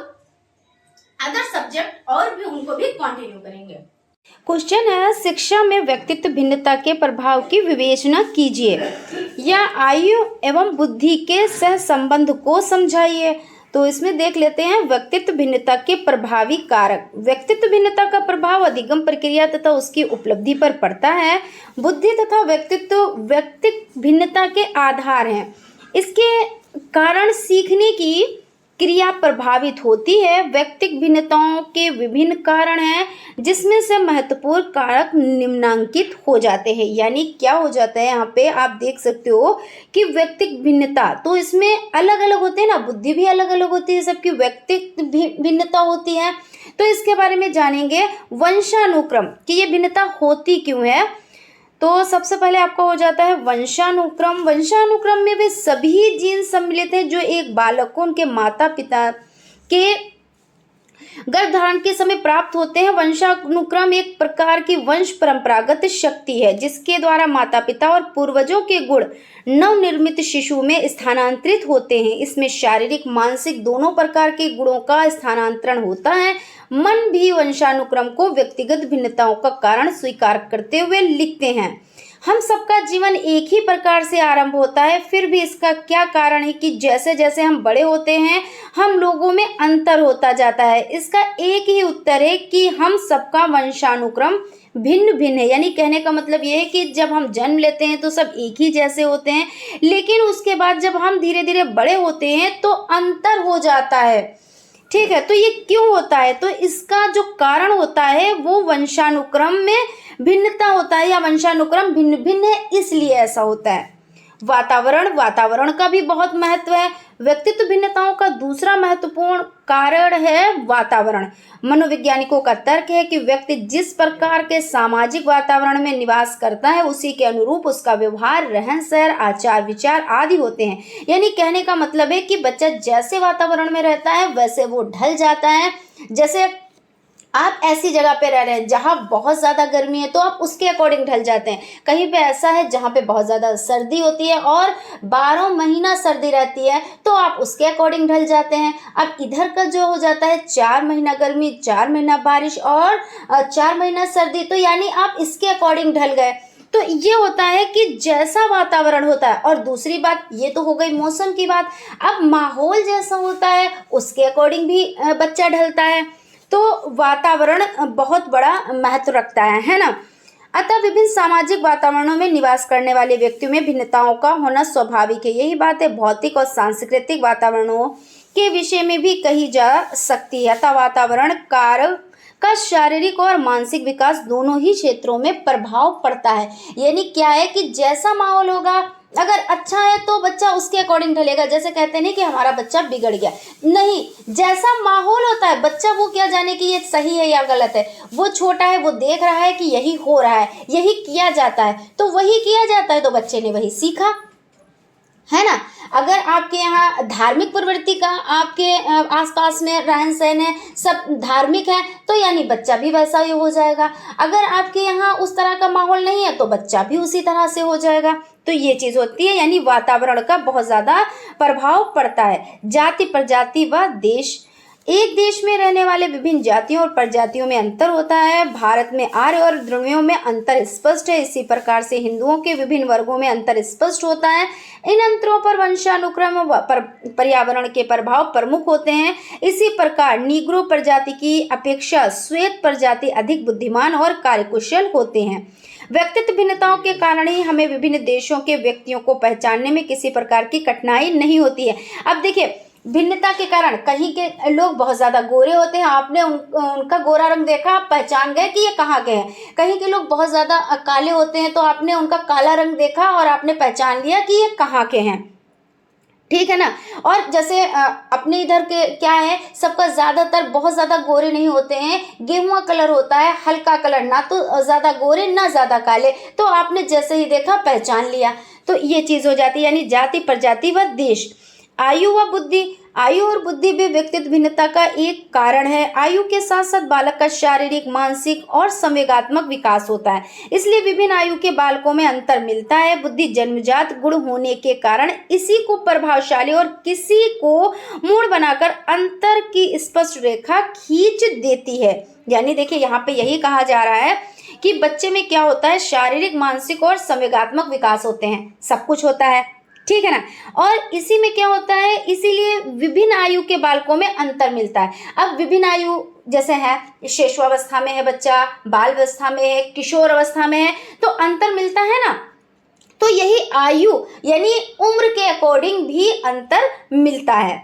अदर सब्जेक्ट और भी उनको भी कंटिन्यू करेंगे। क्वेश्चन है, शिक्षा में व्यक्तित्व भिन्नता के प्रभाव की विवेचना कीजिए या आयु एवं बुद्धि के सह संबंध को समझाइए। तो इसमें देख लेते हैं व्यक्तित्व भिन्नता के प्रभावी कारक। व्यक्तित्व भिन्नता का प्रभाव अधिगम प्रक्रिया तथा उसकी उपलब्धि पर पड़ता है। बुद्धि तथा व्यक्तित्व भिन्नता के आधार हैं। इसके कारण सीखने की क्रिया प्रभावित होती है। व्यक्तित्व भिन्नताओं के विभिन्न कारण हैं, जिसमें से महत्वपूर्ण कारक निम्नांकित हो जाते हैं। यानी क्या हो जाता है, यहाँ पे आप देख सकते हो कि व्यक्तित्व भिन्नता, तो इसमें अलग अलग होते हैं ना, बुद्धि भी अलग अलग होती है, सबकी व्यक्तित्व भिन्नता होती है। तो इसके बारे में जानेंगे। वंशानुक्रम कि ये भिन्नता होती क्यों है। तो सबसे पहले आपका हो जाता है वंशानुक्रम। वंशानुक्रम में वे सभी जीन सम्मिलित हैं जो एक बालक को उनके माता पिता के गर्भधारण के समय प्राप्त होते हैं। वंशानुक्रम एक प्रकार की वंश परंपरागत शक्ति है जिसके द्वारा माता पिता और पूर्वजों के गुण नवनिर्मित शिशु में स्थानांतरित होते हैं। इसमें शारीरिक मानसिक दोनों प्रकार के गुणों का स्थानांतरण होता है। मन भी वंशानुक्रम को व्यक्तिगत भिन्नताओं का कारण स्वीकार करते हुए लिखते हैं, हम सबका जीवन एक ही प्रकार से आरंभ होता है, फिर भी इसका क्या कारण है कि जैसे जैसे हम बड़े होते हैं हम लोगों में अंतर होता जाता है। इसका एक ही उत्तर है कि हम सबका वंशानुक्रम भिन्न भिन्न है। यानी कहने का मतलब ये है कि जब हम जन्म लेते हैं तो सब एक ही जैसे होते हैं, लेकिन उसके बाद जब हम धीरे धीरे बड़े होते हैं तो अंतर हो जाता है। ठीक है, तो ये क्यों होता है? तो इसका जो कारण होता है वो वंशानुक्रम में भिन्नता होता है या वंशानुक्रम भिन्न भिन्न है, इसलिए ऐसा होता है। वातावरण का भी बहुत महत्व है। व्यक्तित्व भिन्नताओं का दूसरा महत्वपूर्ण कारण है वातावरण। मनोवैज्ञानिकों का तर्क है कि व्यक्ति जिस प्रकार के सामाजिक वातावरण में निवास करता है उसी के अनुरूप उसका व्यवहार, रहन सहन, आचार विचार आदि होते हैं। यानी कहने का मतलब है कि बच्चा जैसे वातावरण में रहता है वैसे वो ढल जाता है। जैसे आप ऐसी जगह पे रह रहे हैं जहाँ बहुत ज़्यादा गर्मी है तो आप उसके अकॉर्डिंग ढल जाते हैं। कहीं पे ऐसा है जहाँ पे बहुत ज़्यादा सर्दी होती है और 12 महीना सर्दी रहती है तो आप उसके अकॉर्डिंग ढल जाते हैं। अब इधर का जो हो जाता है 4 महीना गर्मी, 4 महीना बारिश और 4 महीना सर्दी, तो यानी आप इसके अकॉर्डिंग ढल गए। तो ये होता है कि जैसा वातावरण होता है। और दूसरी बात, ये तो हो गई मौसम की बात। अब माहौल जैसा होता है उसके अकॉर्डिंग भी बच्चा ढलता है। तो वातावरण बहुत बड़ा महत्व रखता है ना। अतः विभिन्न सामाजिक वातावरणों में निवास करने वाले व्यक्तियों में भिन्नताओं का होना स्वाभाविक है। यही बात है भौतिक और सांस्कृतिक वातावरणों के विषय में भी कही जा सकती है। अतः वातावरण कारक का शारीरिक और मानसिक विकास दोनों ही क्षेत्रों में प्रभाव पड़ता है। यानी क्या है कि जैसा माहौल होगा, अगर अच्छा है तो बच्चा उसके अकॉर्डिंग ढलेगा। जैसे कहते नहीं कि हमारा बच्चा बिगड़ गया, नहीं, जैसा माहौल होता है बच्चा वो क्या जाने कि ये सही है या गलत है। वो छोटा है, वो देख रहा है कि यही हो रहा है, यही किया जाता है, तो वही किया जाता है, तो बच्चे ने वही सीखा, है ना। अगर आपके यहाँ धार्मिक प्रवृत्ति का आपके आसपास में रहन सहन है, सब धार्मिक है, तो यानी बच्चा भी वैसा ही हो जाएगा। अगर आपके यहाँ उस तरह का माहौल नहीं है तो बच्चा भी उसी तरह से हो जाएगा। तो ये चीज़ होती है, यानी वातावरण का बहुत ज़्यादा प्रभाव पड़ता है। जाति, प्रजाति व देश। एक देश में रहने वाले विभिन्न जातियों और प्रजातियों में अंतर होता है। भारत में आर्य और द्रविड़ों में अंतर स्पष्ट है। इसी प्रकार से हिंदुओं के विभिन्न वर्गों में अंतर स्पष्ट होता है। इन अंतरों पर वंशानुक्रम व पर्यावरण के प्रभाव प्रमुख होते हैं। इसी प्रकार नीग्रो प्रजाति की अपेक्षा श्वेत प्रजाति अधिक बुद्धिमान और कार्यकुशल होते हैं। व्यक्तित्व भिन्नताओं के कारण ही हमें विभिन्न देशों के व्यक्तियों को पहचानने में किसी प्रकार की कठिनाई नहीं होती है। अब देखिए, भिन्नता के कारण कहीं के लोग बहुत ज़्यादा गोरे होते हैं, आपने उनका गोरा रंग देखा, आप पहचान गए कि ये कहाँ के हैं। कहीं के लोग बहुत ज़्यादा काले होते हैं तो आपने उनका काला रंग देखा और आपने पहचान लिया कि ये कहाँ के हैं, ठीक है ना। और जैसे अपने इधर के क्या है, सबका ज़्यादातर बहुत ज़्यादा गोरे नहीं होते हैं, गेहुआ कलर होता है, हल्का कलर, ना तो ज़्यादा गोरे ना ज़्यादा काले, तो आपने जैसे ही देखा पहचान लिया। तो ये चीज़ हो जाती है, यानी जाति, प्रजाति व देश। आयु व बुद्धि। आयु और बुद्धि भी व्यक्तित्व भिन्नता का एक कारण है। आयु के साथ साथ बालक का शारीरिक, मानसिक और संवेगात्मक विकास होता है, इसलिए विभिन्न आयु के बालकों में अंतर मिलता है। बुद्धि जन्मजात गुण होने के कारण इसी को प्रभावशाली और किसी को मूढ़ बनाकर अंतर की स्पष्ट रेखा खींच देती है। यानी देखिए, यहाँ पे यही कहा जा रहा है कि बच्चे में क्या होता है, शारीरिक, मानसिक और संवेगात्मक विकास होते हैं, सब कुछ होता है, ठीक है ना। और इसी में क्या होता है, इसीलिए विभिन्न आयु के बालकों में अंतर मिलता है। अब विभिन्न आयु जैसे है, शिशुअवस्था में है बच्चा, बाल अवस्था में है, किशोर अवस्था में है, तो अंतर मिलता है ना। तो यही आयु यानी उम्र के अकॉर्डिंग भी अंतर मिलता है।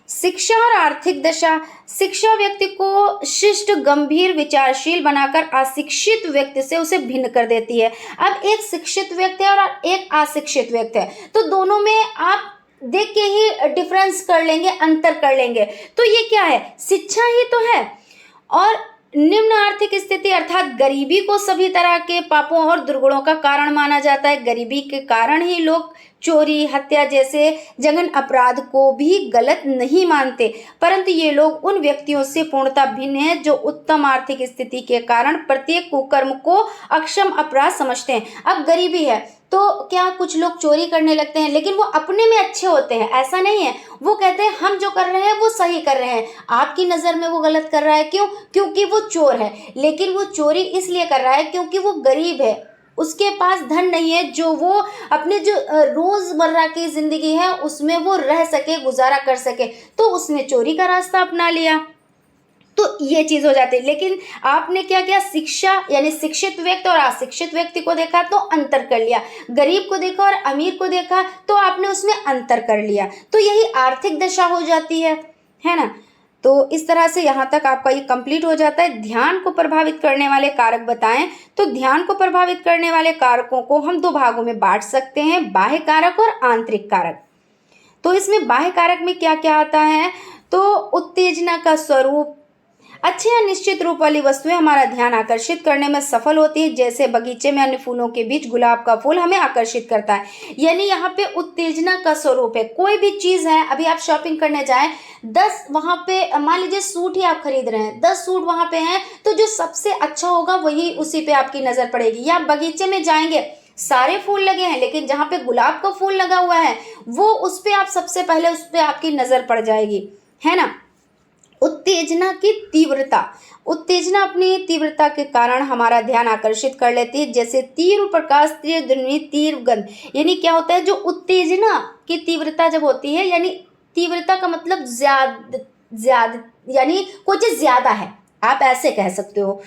शिक्षा और आर्थिक दशा। शिक्षा व्यक्ति को शिष्ट, गंभीर, विचारशील बनाकर अशिक्षित व्यक्ति से उसे भिन्न कर देती है। अब एक शिक्षित व्यक्ति है और एक अशिक्षित व्यक्ति है, तो दोनों में आप देख के ही डिफरेंस कर लेंगे, अंतर कर लेंगे। तो ये क्या है, शिक्षा ही तो है। और निम्न आर्थिक स्थिति अर्थात गरीबी को सभी तरह के पापों और दुर्गुणों का कारण माना जाता है। गरीबी के कारण ही लोग चोरी, हत्या जैसे जघन्य अपराध को भी गलत नहीं मानते, परंतु ये लोग उन व्यक्तियों से पूर्णतः भिन्न हैं जो उत्तम आर्थिक स्थिति के कारण प्रत्येक कुकर्म को अक्षम अपराध समझते हैं। अब गरीबी है तो क्या कुछ लोग चोरी करने लगते हैं, लेकिन वो अपने में अच्छे होते हैं, ऐसा नहीं है। वो कहते हैं हम जो कर रहे हैं वो सही कर रहे हैं, आपकी नज़र में वो गलत कर रहा है। क्यों? क्योंकि वो चोर है, लेकिन वो चोरी इसलिए कर रहा है क्योंकि वो गरीब है, उसके पास धन नहीं है जो वो अपने जो रोज़मर्रा की ज़िंदगी है उसमें वो रह सके, गुजारा कर सके, तो उसने चोरी का रास्ता अपना लिया। तो ये चीज़ हो जाती है। लेकिन आपने क्या किया, शिक्षा यानी शिक्षित व्यक्ति और अशिक्षित व्यक्ति को देखा तो अंतर कर लिया, गरीब को देखा और अमीर को देखा तो आपने उसमें अंतर कर लिया, तो यही आर्थिक दशा हो जाती है ना। तो इस तरह से यहाँ तक आपका ये कंप्लीट हो जाता है। ध्यान को प्रभावित करने वाले कारक बताएं, तो ध्यान को प्रभावित करने वाले कारकों को हम दो भागों में बांट सकते हैं, बाह्य कारक और आंतरिक कारक। तो इसमें बाह्य कारक में क्या क्या आता है, तो उत्तेजना का स्वरूप, अच्छे या निश्चित रूप वाली वस्तुएं हमारा ध्यान आकर्षित करने में सफल होती है, जैसे बगीचे में अन्य फूलों के बीच गुलाब का फूल हमें आकर्षित करता है। यानी यहाँ पे उत्तेजना का स्वरूप है। कोई भी चीज़ है, अभी आप शॉपिंग करने जाएं, 10 वहाँ पे मान लीजिए सूट ही आप खरीद रहे हैं, 10 सूट वहाँ पे हैं, तो जो सबसे अच्छा होगा वही उसी पे आपकी नज़र पड़ेगी। या बगीचे में जाएंगे, सारे फूल लगे हैं, लेकिन जहाँ पे गुलाब का फूल लगा हुआ है वो उस पर आप सबसे पहले उस पर आपकी नज़र पड़ जाएगी, है ना। उत्तेजना की तीव्रता, उत्तेजना अपनी तीव्रता के कारण हमारा ध्यान आकर्षित कर लेती है, जैसे तीव्र प्रकाश, तीव्र ध्वनि, तीव्र गंध। यानी क्या होता है, जो उत्तेजना की तीव्रता जब होती है, यानी तीव्रता का मतलब ज्यादा यानी कोई चीज़ ज़्यादा है, आप ऐसे कह सकते हो।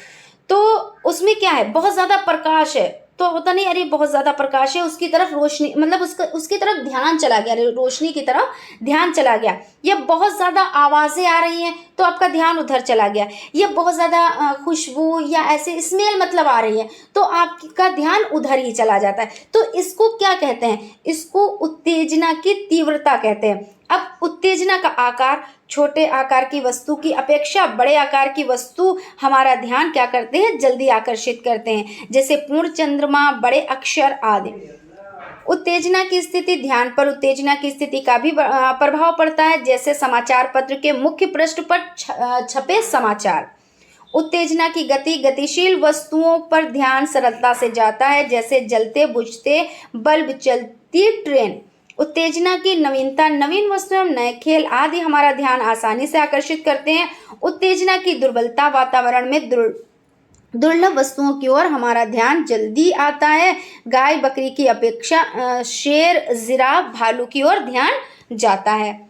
तो उसमें क्या है, बहुत ज़्यादा प्रकाश है, तो होता नहीं अरे बहुत ज़्यादा प्रकाश है, उसकी तरफ रोशनी, मतलब उसकी तरफ ध्यान चला गया, रोशनी की तरफ ध्यान चला गया। या बहुत ज़्यादा आवाज़ें आ रही हैं तो आपका ध्यान उधर चला गया। या बहुत ज़्यादा खुशबू या ऐसे स्मेल मतलब आ रही है तो आपका ध्यान उधर ही चला जाता है। तो इसको क्या कहते हैं, इसको उत्तेजना की तीव्रता कहते हैं। अब उत्तेजना का आकार, छोटे आकार की वस्तु की अपेक्षा बड़े आकार की वस्तु हमारा ध्यान क्या करते हैं, जल्दी आकर्षित करते हैं, जैसे पूर्ण चंद्रमा, बड़े अक्षर आदि। उत्तेजना की स्थिति, ध्यान पर उत्तेजना की स्थिति का भी प्रभाव पड़ता है, जैसे समाचार पत्र के मुख्य पृष्ठ पर छपे समाचार। उत्तेजना की गति, गतिशील वस्तुओं पर ध्यान सरलता से जाता है, जैसे जलते बुझते बल्ब, चलती ट्रेन। उत्तेजना की नवीनता, नवीन वस्तुएं, नए खेल आदि हमारा ध्यान आसानी से आकर्षित करते हैं। उत्तेजना की दुर्बलता, वातावरण में दुर्लभ वस्तुओं की ओर हमारा ध्यान जल्दी आता है, गाय बकरी की अपेक्षा शेर, जिराफ, भालू की ओर ध्यान जाता है।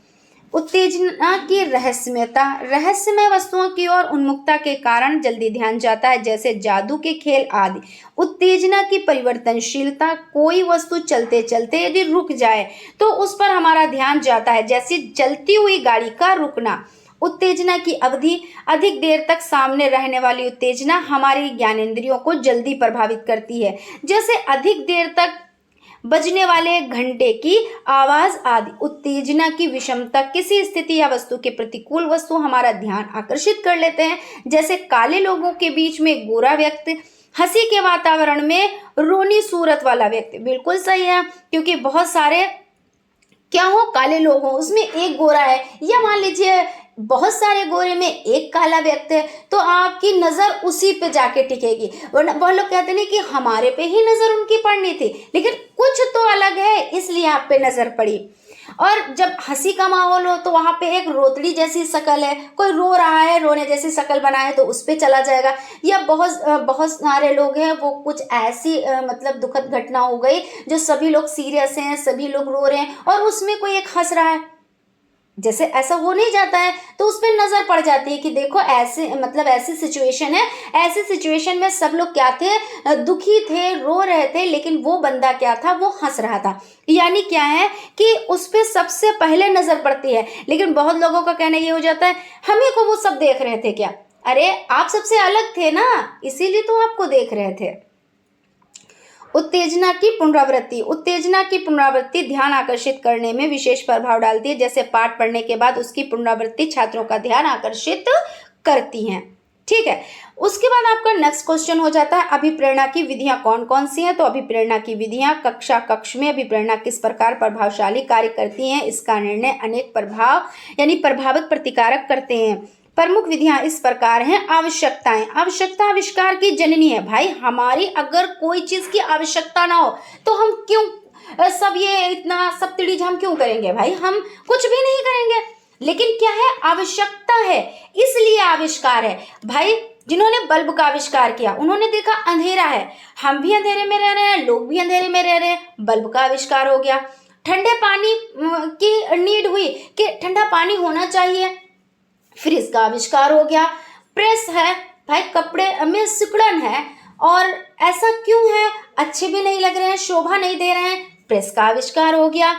उत्तेजना की रहस्यमयता, रहस्यमय वस्तुओं की ओर उन्मुखता के कारण जल्दी ध्यान जाता है, जैसे जादू के खेल आदि। उत्तेजना की परिवर्तनशीलता, कोई वस्तु चलते चलते यदि रुक जाए तो उस पर हमारा ध्यान जाता है, जैसे चलती हुई गाड़ी का रुकना। उत्तेजना की अवधि, अधिक देर तक सामने रहने वाली उत्तेजना हमारी ज्ञानेंद्रियों को जल्दी प्रभावित करती है, जैसे अधिक देर तक बजने वाले घंटे की आवाज आदि। उत्तेजना की विषमता, किसी स्थिति या वस्तु के प्रतिकूल वस्तु हमारा ध्यान आकर्षित कर लेते हैं, जैसे काले लोगों के बीच में गोरा व्यक्ति, हंसी के वातावरण में रोनी सूरत वाला व्यक्ति। बिल्कुल सही है, क्योंकि बहुत सारे क्या हो, काले लोग हों, उसमें एक गोरा है, या मान लीजिए बहुत सारे गोरे में एक काला व्यक्ति है, तो आपकी नज़र उसी पे जाके टिकेगी। वरना बहुत लोग कहते नहीं कि हमारे पे ही नज़र उनकी पड़नी थी, लेकिन कुछ तो अलग है इसलिए आप पे नज़र पड़ी। और जब हंसी का माहौल हो तो वहाँ पे एक रोतड़ी जैसी शक्ल है, कोई रो रहा है, रोने जैसी शक्ल बनाए तो उस पर चला जाएगा। या बहुत सारे लोग हैं, वो कुछ ऐसी मतलब दुखद घटना हो गई जो सभी लोग सीरियस हैं, सभी लोग रो रहे हैं और उसमें कोई एक हंस रहा है, जैसे ऐसा हो नहीं जाता है तो उस पर नज़र पड़ जाती है कि देखो ऐसे मतलब ऐसी सिचुएशन है, ऐसी सिचुएशन में सब लोग क्या थे, दुखी थे, रो रहे थे, लेकिन वो बंदा क्या था, वो हंस रहा था। यानी क्या है कि उस पर सबसे पहले नज़र पड़ती है। लेकिन बहुत लोगों का कहना ये हो जाता है, हमें को वो सब देख रहे थे क्या, अरे आप सबसे अलग थे ना, इसीलिए तो आपको देख रहे थे। उत्तेजना की पुनरावृत्ति, उत्तेजना की पुनरावृत्ति ध्यान आकर्षित करने में विशेष प्रभाव डालती है, जैसे पाठ पढ़ने के बाद उसकी पुनरावृत्ति छात्रों का ध्यान आकर्षित करती हैं। ठीक है। उसके बाद आपका नेक्स्ट क्वेश्चन हो जाता है अभिप्रेरणा की विधियां कौन कौन सी हैं। तो अभिप्रेरणा की विधियां कक्ष में अभिप्रेरणा किस प्रकार प्रभावशाली कार्य करती हैं, इसका निर्णय अनेक प्रभाव यानी प्रभावित प्रतिकारक करते हैं। प्रमुख विधियां इस प्रकार हैं। आवश्यकताएं, आवश्यकता आविष्कार की जननी है। भाई हमारी अगर कोई चीज की आवश्यकता ना हो तो हम क्यों सब ये इतना सब तिड़ी झाम क्यों करेंगे भाई, हम कुछ भी नहीं करेंगे। लेकिन क्या है, आवश्यकता है इसलिए आविष्कार है। भाई जिन्होंने बल्ब का आविष्कार किया उन्होंने देखा अंधेरा है, हम भी अंधेरे में रह रहे हैं, लोग भी अंधेरे में रह रहे हैं, बल्ब का आविष्कार हो गया। ठंडे पानी की नीड हुई कि ठंडा पानी होना चाहिए, फ्रिज का आविष्कार हो गया। प्रेस है, भाई कपड़े में सिकुड़न है और ऐसा क्यों है, अच्छे भी नहीं लग रहे हैं, शोभा नहीं दे रहे हैं, प्रेस का आविष्कार हो गया।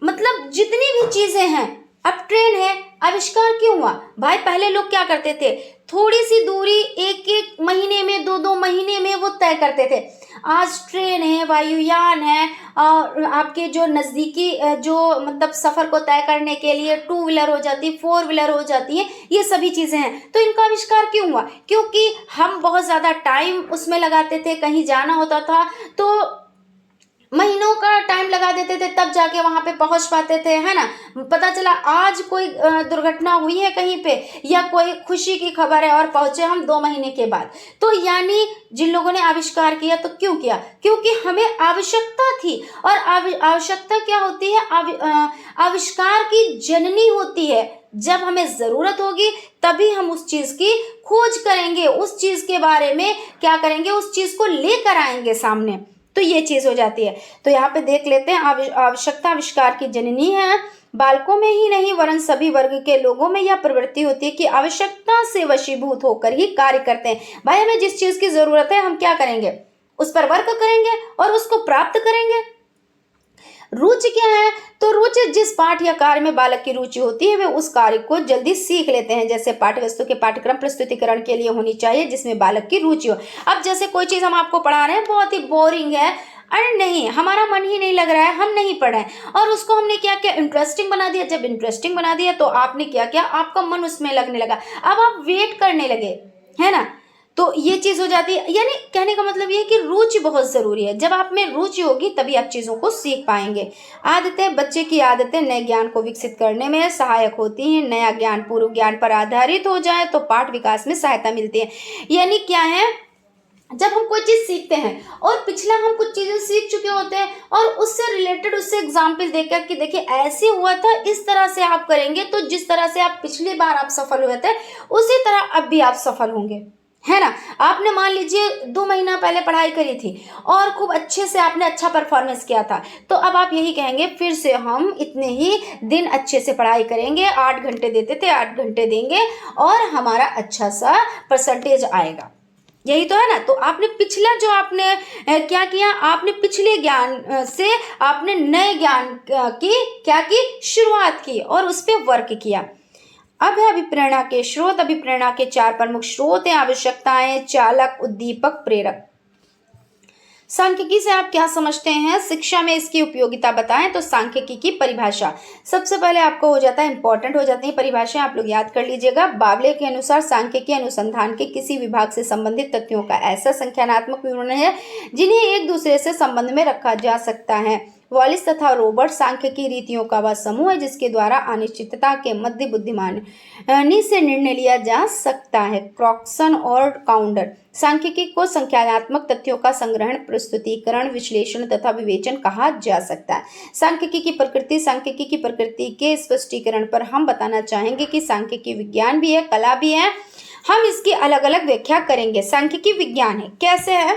मतलब जितनी भी चीजें हैं, अब ट्रेन है, आविष्कार क्यों हुआ भाई, पहले लोग क्या करते थे, थोड़ी सी दूरी एक एक महीने में, दो दो महीने में वो तय करते थे। आज ट्रेन है, वायुयान है, और आपके जो नज़दीकी जो मतलब सफ़र को तय करने के लिए 2 व्हीलर हो जाती, 4 व्हीलर हो जाती है, ये सभी चीज़ें हैं। तो इनका आविष्कार क्यों हुआ, क्योंकि हम बहुत ज़्यादा टाइम उसमें लगाते थे, कहीं जाना होता था तो महीनों का टाइम लगा देते थे, तब जाके वहां पे पहुंच पाते थे, है ना। पता चला आज कोई दुर्घटना हुई है कहीं पे या कोई खुशी की खबर है और पहुंचे हम 2 महीने के बाद। तो यानी जिन लोगों ने आविष्कार किया तो क्यों किया, क्योंकि हमें आवश्यकता थी। और आवश्यकता क्या होती है, आविष्कार की जननी होती है। जब हमें जरूरत होगी तभी हम उस चीज की खोज करेंगे, उस चीज के बारे में क्या करेंगे, उस चीज को लेकर आएंगे सामने। तो ये चीज हो जाती है। तो यहाँ पे देख लेते हैं, आवश्यकता आविष्कार की जननी है। बालकों में ही नहीं वरन सभी वर्ग के लोगों में यह प्रवृत्ति होती है कि आवश्यकता से वशीभूत होकर ही कार्य करते हैं। भाई हमें जिस चीज की जरूरत है हम क्या करेंगे, उस पर वर्क करेंगे और उसको प्राप्त करेंगे। रुचि क्या है, तो रुचि जिस पाठ या कार्य में बालक की रुचि होती है वे उस कार्य को जल्दी सीख लेते हैं। जैसे पाठ्यवस्तु के पाठ्यक्रम प्रस्तुतिकरण के लिए होनी चाहिए जिसमें बालक की रुचि हो। अब जैसे कोई चीज हम आपको पढ़ा रहे हैं, बहुत ही बोरिंग है, अरे नहीं हमारा मन ही नहीं लग रहा है, हम नहीं पढ़ रहे हैं, और उसको हमने क्या किया, इंटरेस्टिंग बना दिया। जब इंटरेस्टिंग बना दिया तो आपने क्या किया, आपका मन उसमें लगने लगा, अब आप वेट करने लगे, है ना। तो ये चीज हो जाती है। यानी कहने का मतलब ये है कि रुचि बहुत जरूरी है। जब आप में रुचि होगी तभी आप चीजों को सीख पाएंगे। आदतें, बच्चे की आदतें नए ज्ञान को विकसित करने में सहायक होती हैं। नया ज्ञान पूर्व ज्ञान पर आधारित हो जाए तो पाठ विकास में सहायता मिलती है। यानी क्या है, जब हम कोई चीज सीखते हैं और पिछला हम कुछ चीजें सीख चुके होते हैं और उससे रिलेटेड उससे एग्जाम्पल देकर कि देखिए ऐसे हुआ था, इस तरह से आप करेंगे तो जिस तरह से आप पिछली बार आप सफल हुए थे उसी तरह अब भी आप सफल होंगे, है ना। आपने मान लीजिए 2 महीना पहले पढ़ाई करी थी और खूब अच्छे से आपने अच्छा परफॉर्मेंस किया था, तो अब आप यही कहेंगे फिर से हम इतने ही दिन अच्छे से पढ़ाई करेंगे, 8 घंटे देते थे 8 घंटे देंगे और हमारा अच्छा सा परसेंटेज आएगा। यही तो है ना। तो आपने पिछला जो आपने क्या किया, आपने पिछले ज्ञान से आपने नए ज्ञान की क्या की, शुरुआत की और उस पर वर्क किया। अब है अभिप्रेरणा के स्रोत। अभिप्रेरणा के 4 प्रमुख स्रोत हैं, आवश्यकताएं, चालक, उद्दीपक, प्रेरक। सांख्यिकी से आप क्या समझते हैं, शिक्षा में इसकी उपयोगिता बताएं। तो सांख्यिकी की परिभाषा सबसे पहले आपको हो जाता है, इंपॉर्टेंट हो जाती है परिभाषा, आप लोग याद कर लीजिएगा। बावले के अनुसार सांख्यिकी अनुसंधान के किसी विभाग से संबंधित तथ्यों का ऐसा संख्यानात्मक विवरण है जिन्हें एक दूसरे से संबंध में रखा जा सकता है। वॉलिस तथा रॉबर्ट सांख्यिकी रीतियों का वह समूह है जिसके द्वारा अनिश्चितता के मध्य बुद्धिमानी से निर्णय लिया जा सकता है। क्रॉक्सन और काउंडर सांख्यिकी को संख्यात्मक तथ्यों का संग्रहण, प्रस्तुतिकरण, विश्लेषण तथा विवेचन कहा जा सकता है। सांख्यिकी की प्रकृति। सांख्यिकी की प्रकृति के स्पष्टीकरण पर हम बताना चाहेंगे कि सांख्यिकी विज्ञान भी है, कला भी है। हम इसकी अलग अलग व्याख्या करेंगे। सांख्यिकी विज्ञान है, कैसे है,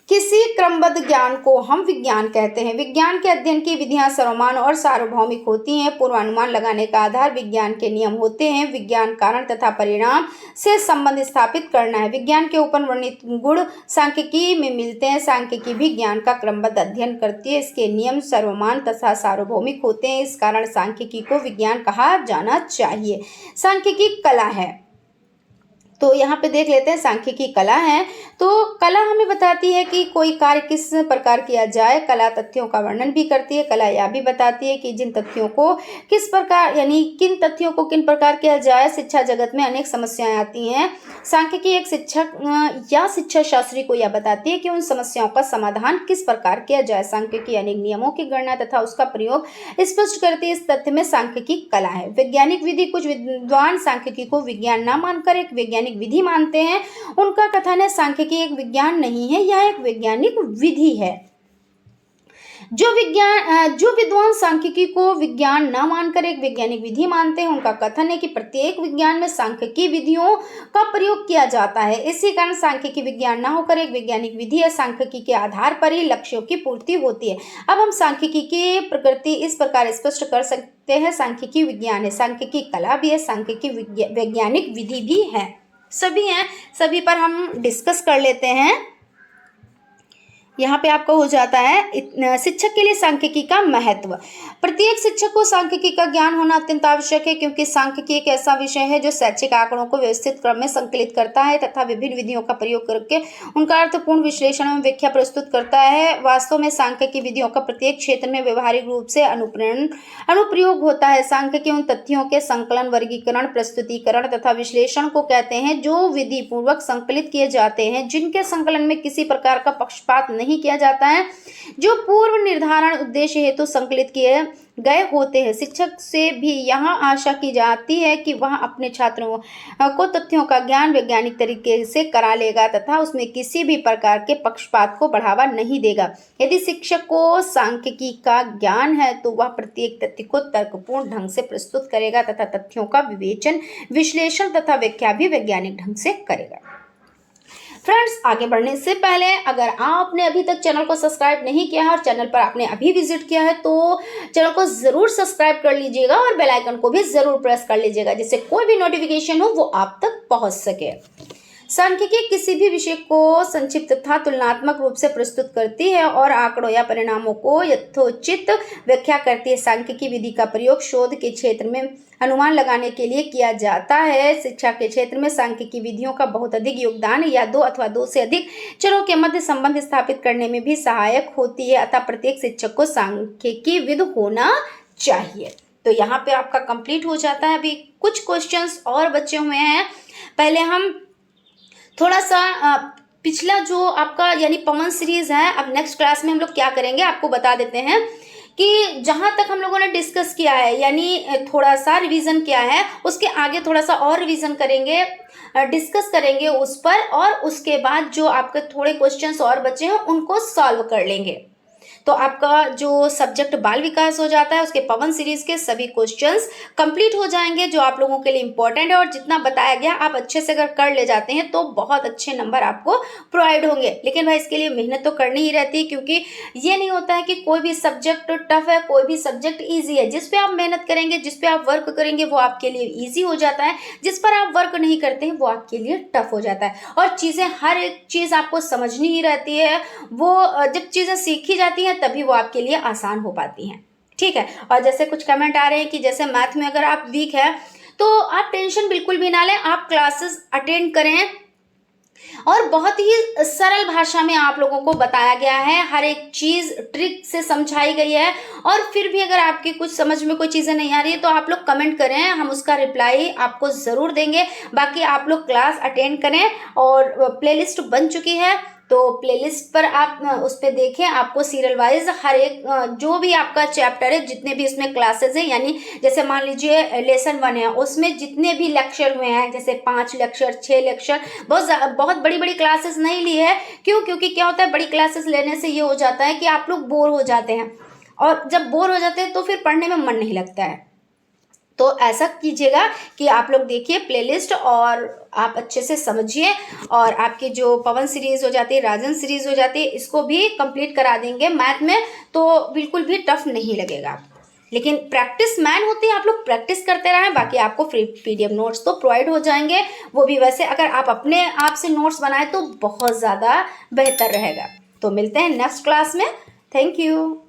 किसी क्रमबद्ध ज्ञान को हम विज्ञान कहते हैं। विज्ञान के अध्ययन की विधियां सर्वमान्य और सार्वभौमिक होती हैं। पूर्वानुमान लगाने का आधार विज्ञान के नियम होते हैं। विज्ञान कारण तथा परिणाम से संबंध स्थापित करना है। विज्ञान के ऊपर वर्णित गुण सांख्यिकी में मिलते हैं। सांख्यिकी भी ज्ञान का क्रमबद्ध अध्ययन करती है। इसके नियम सर्वमान्य तथा सार्वभौमिक होते हैं। इस कारण सांख्यिकी को विज्ञान कहा जाना चाहिए। सांख्यिकी कला है। तो यहाँ पे देख लेते हैं सांख्यिकी कला है। तो कला हमें बताती है कि कोई कार्य किस प्रकार किया जाए। कला तथ्यों का वर्णन भी करती है। कला यह भी बताती है कि जिन तथ्यों को किस प्रकार यानी किन तथ्यों को किन प्रकार किया जाए। शिक्षा जगत में अनेक समस्याएं आती हैं। सांख्यिकी एक शिक्षक या शिक्षा शास्त्री को यह बताती है कि उन समस्याओं का समाधान किस प्रकार किया जाए। सांख्यिकी अनेक नियमों की गणना तथा उसका प्रयोग स्पष्ट करती है। इस तथ्य में सांख्यिकी कला है। वैज्ञानिक विधि, कुछ विद्वान सांख्यिकी को विज्ञान न मानकर एक वैज्ञानिक विधि मानते हैं। उनका कथन है सांख्यिकी एक विज्ञान नहीं है, यह एक वैज्ञानिक विधि है। जो विद्वान सांख्यिकी को विज्ञान न मानकर एक वैज्ञानिक विधि मानते हैं, उनका कथन है कि प्रत्येक विज्ञान में सांख्यिकी विधियों का प्रयोग किया जाता है। इसी कारण सांख्यिकी विज्ञान न होकर एक वैज्ञानिक विधि है। सांख्यिकी के आधार पर ही लक्ष्यों की पूर्ति होती है। अब हम सांख्यिकी की प्रकृति इस प्रकार स्पष्ट कर सकते हैं। सांख्यिकी विज्ञान है, सांख्यिकी कला भी है, सांख्यिकी वैज्ञानिक विधि भी है, सभी हैं। सभी पर हम डिस्कस कर लेते हैं। यहाँ पे आपका हो जाता है शिक्षक के लिए सांख्यिकी का महत्व। प्रत्येक शिक्षक को सांख्यिकी का ज्ञान होना अत्यंत आवश्यक है, क्योंकि सांख्यिकी एक ऐसा विषय है जो शैक्षिक आंकड़ों को व्यवस्थित क्रम में संकलित करता है तथा विभिन्न विधियों का प्रयोग करके उनका अर्थपूर्ण विश्लेषण एवं व्याख्या प्रस्तुत करता है। वास्तव में सांख्यिकी विधियों का प्रत्येक क्षेत्र में व्यवहारिक रूप से अनुप्रयोग होता है। सांख्यिकी उन तथ्यों के संकलन, वर्गीकरण, प्रस्तुतिकरण तथा विश्लेषण को कहते हैं जो विधि पूर्वक संकलित किए जाते हैं, जिनके संकलन में किसी प्रकार का पक्षपात नहीं किया जाता है, जो पूर्व निर्धारण उद्देश्य हेतु संकलित किए गए होते हैं। शिक्षक से भी यहाँ आशा की जाती है कि वह अपने छात्रों को तथ्यों का ज्ञान वैज्ञानिक तरीके से करा लेगा तथा उसमें किसी भी प्रकार के पक्षपात को बढ़ावा नहीं देगा। यदि शिक्षक को सांख्यिकी का ज्ञान है तो वह प्रत्येक तथ्य को तर्कपूर्ण ढंग से प्रस्तुत करेगा तथा तथ्यों का विवेचन, विश्लेषण तथा व्याख्या भी वैज्ञानिक ढंग से करेगा। फ्रेंड्स, आगे बढ़ने से पहले अगर आपने अभी तक चैनल को सब्सक्राइब नहीं किया है और चैनल पर आपने अभी विजिट किया है तो चैनल को जरूर सब्सक्राइब कर लीजिएगा और बेल आइकन को भी जरूर प्रेस कर लीजिएगा, जिससे कोई भी नोटिफिकेशन हो वो आप तक पहुंच सके। सांख्यिकी किसी भी विषय को संक्षिप्त तथा तुलनात्मक रूप से प्रस्तुत करती है और आंकड़ों या परिणामों को यथोचित व्याख्या करती है। सांख्यिकी विधि का प्रयोग शोध के क्षेत्र में अनुमान लगाने के लिए किया जाता है। शिक्षा के क्षेत्र में सांख्यिकी विधियों का बहुत अधिक योगदान या दो अथवा दो से अधिक चरों के मध्य संबंध स्थापित करने में भी सहायक होती है। अतः प्रत्येक शिक्षक को सांख्यिकी विद होना चाहिए। तो यहाँ पे आपका कंप्लीट हो जाता है। अभी कुछ क्वेश्चंस और बचे हुए हैं। पहले हम थोड़ा सा पिछला जो आपका यानी पवन सीरीज है, अब नेक्स्ट क्लास में हम लोग क्या करेंगे आपको बता देते हैं कि जहां तक हम लोगों ने डिस्कस किया है यानी थोड़ा सा रिवीजन किया है, उसके आगे थोड़ा सा और रिवीजन करेंगे, डिस्कस करेंगे उस पर, और उसके बाद जो आपके थोड़े क्वेश्चंस और बचे हैं उनको सॉल्व कर लेंगे। तो आपका जो सब्जेक्ट बाल विकास हो जाता है उसके पवन सीरीज के सभी क्वेश्चंस कंप्लीट हो जाएंगे, जो आप लोगों के लिए इंपॉर्टेंट है। और जितना बताया गया आप अच्छे से अगर कर ले जाते हैं तो बहुत अच्छे नंबर आपको प्रोवाइड होंगे। लेकिन भाई इसके लिए मेहनत तो करनी ही रहती है, क्योंकि ये नहीं होता है कि कोई भी सब्जेक्ट टफ है, कोई भी सब्जेक्ट ईजी है। जिस पे आप मेहनत करेंगे, जिस पे आप वर्क करेंगे वो आपके लिए ईजी हो जाता है। जिस पर आप वर्क नहीं करते हैं वो आपके लिए टफ हो जाता है। और चीज़ें, हर एक चीज़ आपको समझनी ही रहती है। वो जब चीज़ें सीखी जाती हैं तभी वो आपके लिए आसान हो पाती हैं। ठीक है। और जैसे कुछ कमेंट आ रहे हैं कि जैसे मैथ में अगर आप वीक है तो आप टेंशन बिल्कुल भी ना लें, आप क्लासेस अटेंड करें और बहुत ही सरल भाषा में आप लोगों को बताया गया है। हर एक चीज़ ट्रिक से समझाई गई है। और फिर भी अगर आपकी कुछ समझ में कोई चीज़ें नहीं आ रही है तो आप लोग कमेंट करें, हम उसका रिप्लाई आपको ज़रूर देंगे। बाकी आप लोग क्लास अटेंड करें। और प्लेलिस्ट बन चुकी है तो प्लेलिस्ट पर आप उस पर देखें, आपको सीरियल वाइज हर एक जो भी आपका चैप्टर है, जितने भी उसमें क्लासेस हैं, यानी जैसे मान लीजिए लेसन 1 है, उसमें जितने भी लेक्चर हुए हैं, जैसे 5 लेक्चर 6 लेक्चर, बहुत बड़ी बड़ी क्लासेस नहीं ली है। क्यों? क्योंकि क्या होता है, बड़ी क्लासेस लेने से ये हो जाता है कि आप लोग बोर हो जाते हैं, और जब बोर हो जाते हैं तो फिर पढ़ने में मन नहीं लगता है। तो ऐसा कीजिएगा कि आप लोग देखिए प्लेलिस्ट और आप अच्छे से समझिए। और आपकी जो पवन सीरीज हो जाती है, राजन सीरीज हो जाती है, इसको भी कंप्लीट करा देंगे मैथ में, तो बिल्कुल भी टफ नहीं लगेगा। लेकिन प्रैक्टिस मैन होती है, आप लोग प्रैक्टिस करते रहें। बाकी आपको फ्री PDF नोट्स तो प्रोवाइड हो जाएंगे। वो भी वैसे अगर आप अपने आप से नोट्स बनाए तो बहुत ज़्यादा बेहतर रहेगा। तो मिलते हैं नेक्स्ट क्लास में। Thank you.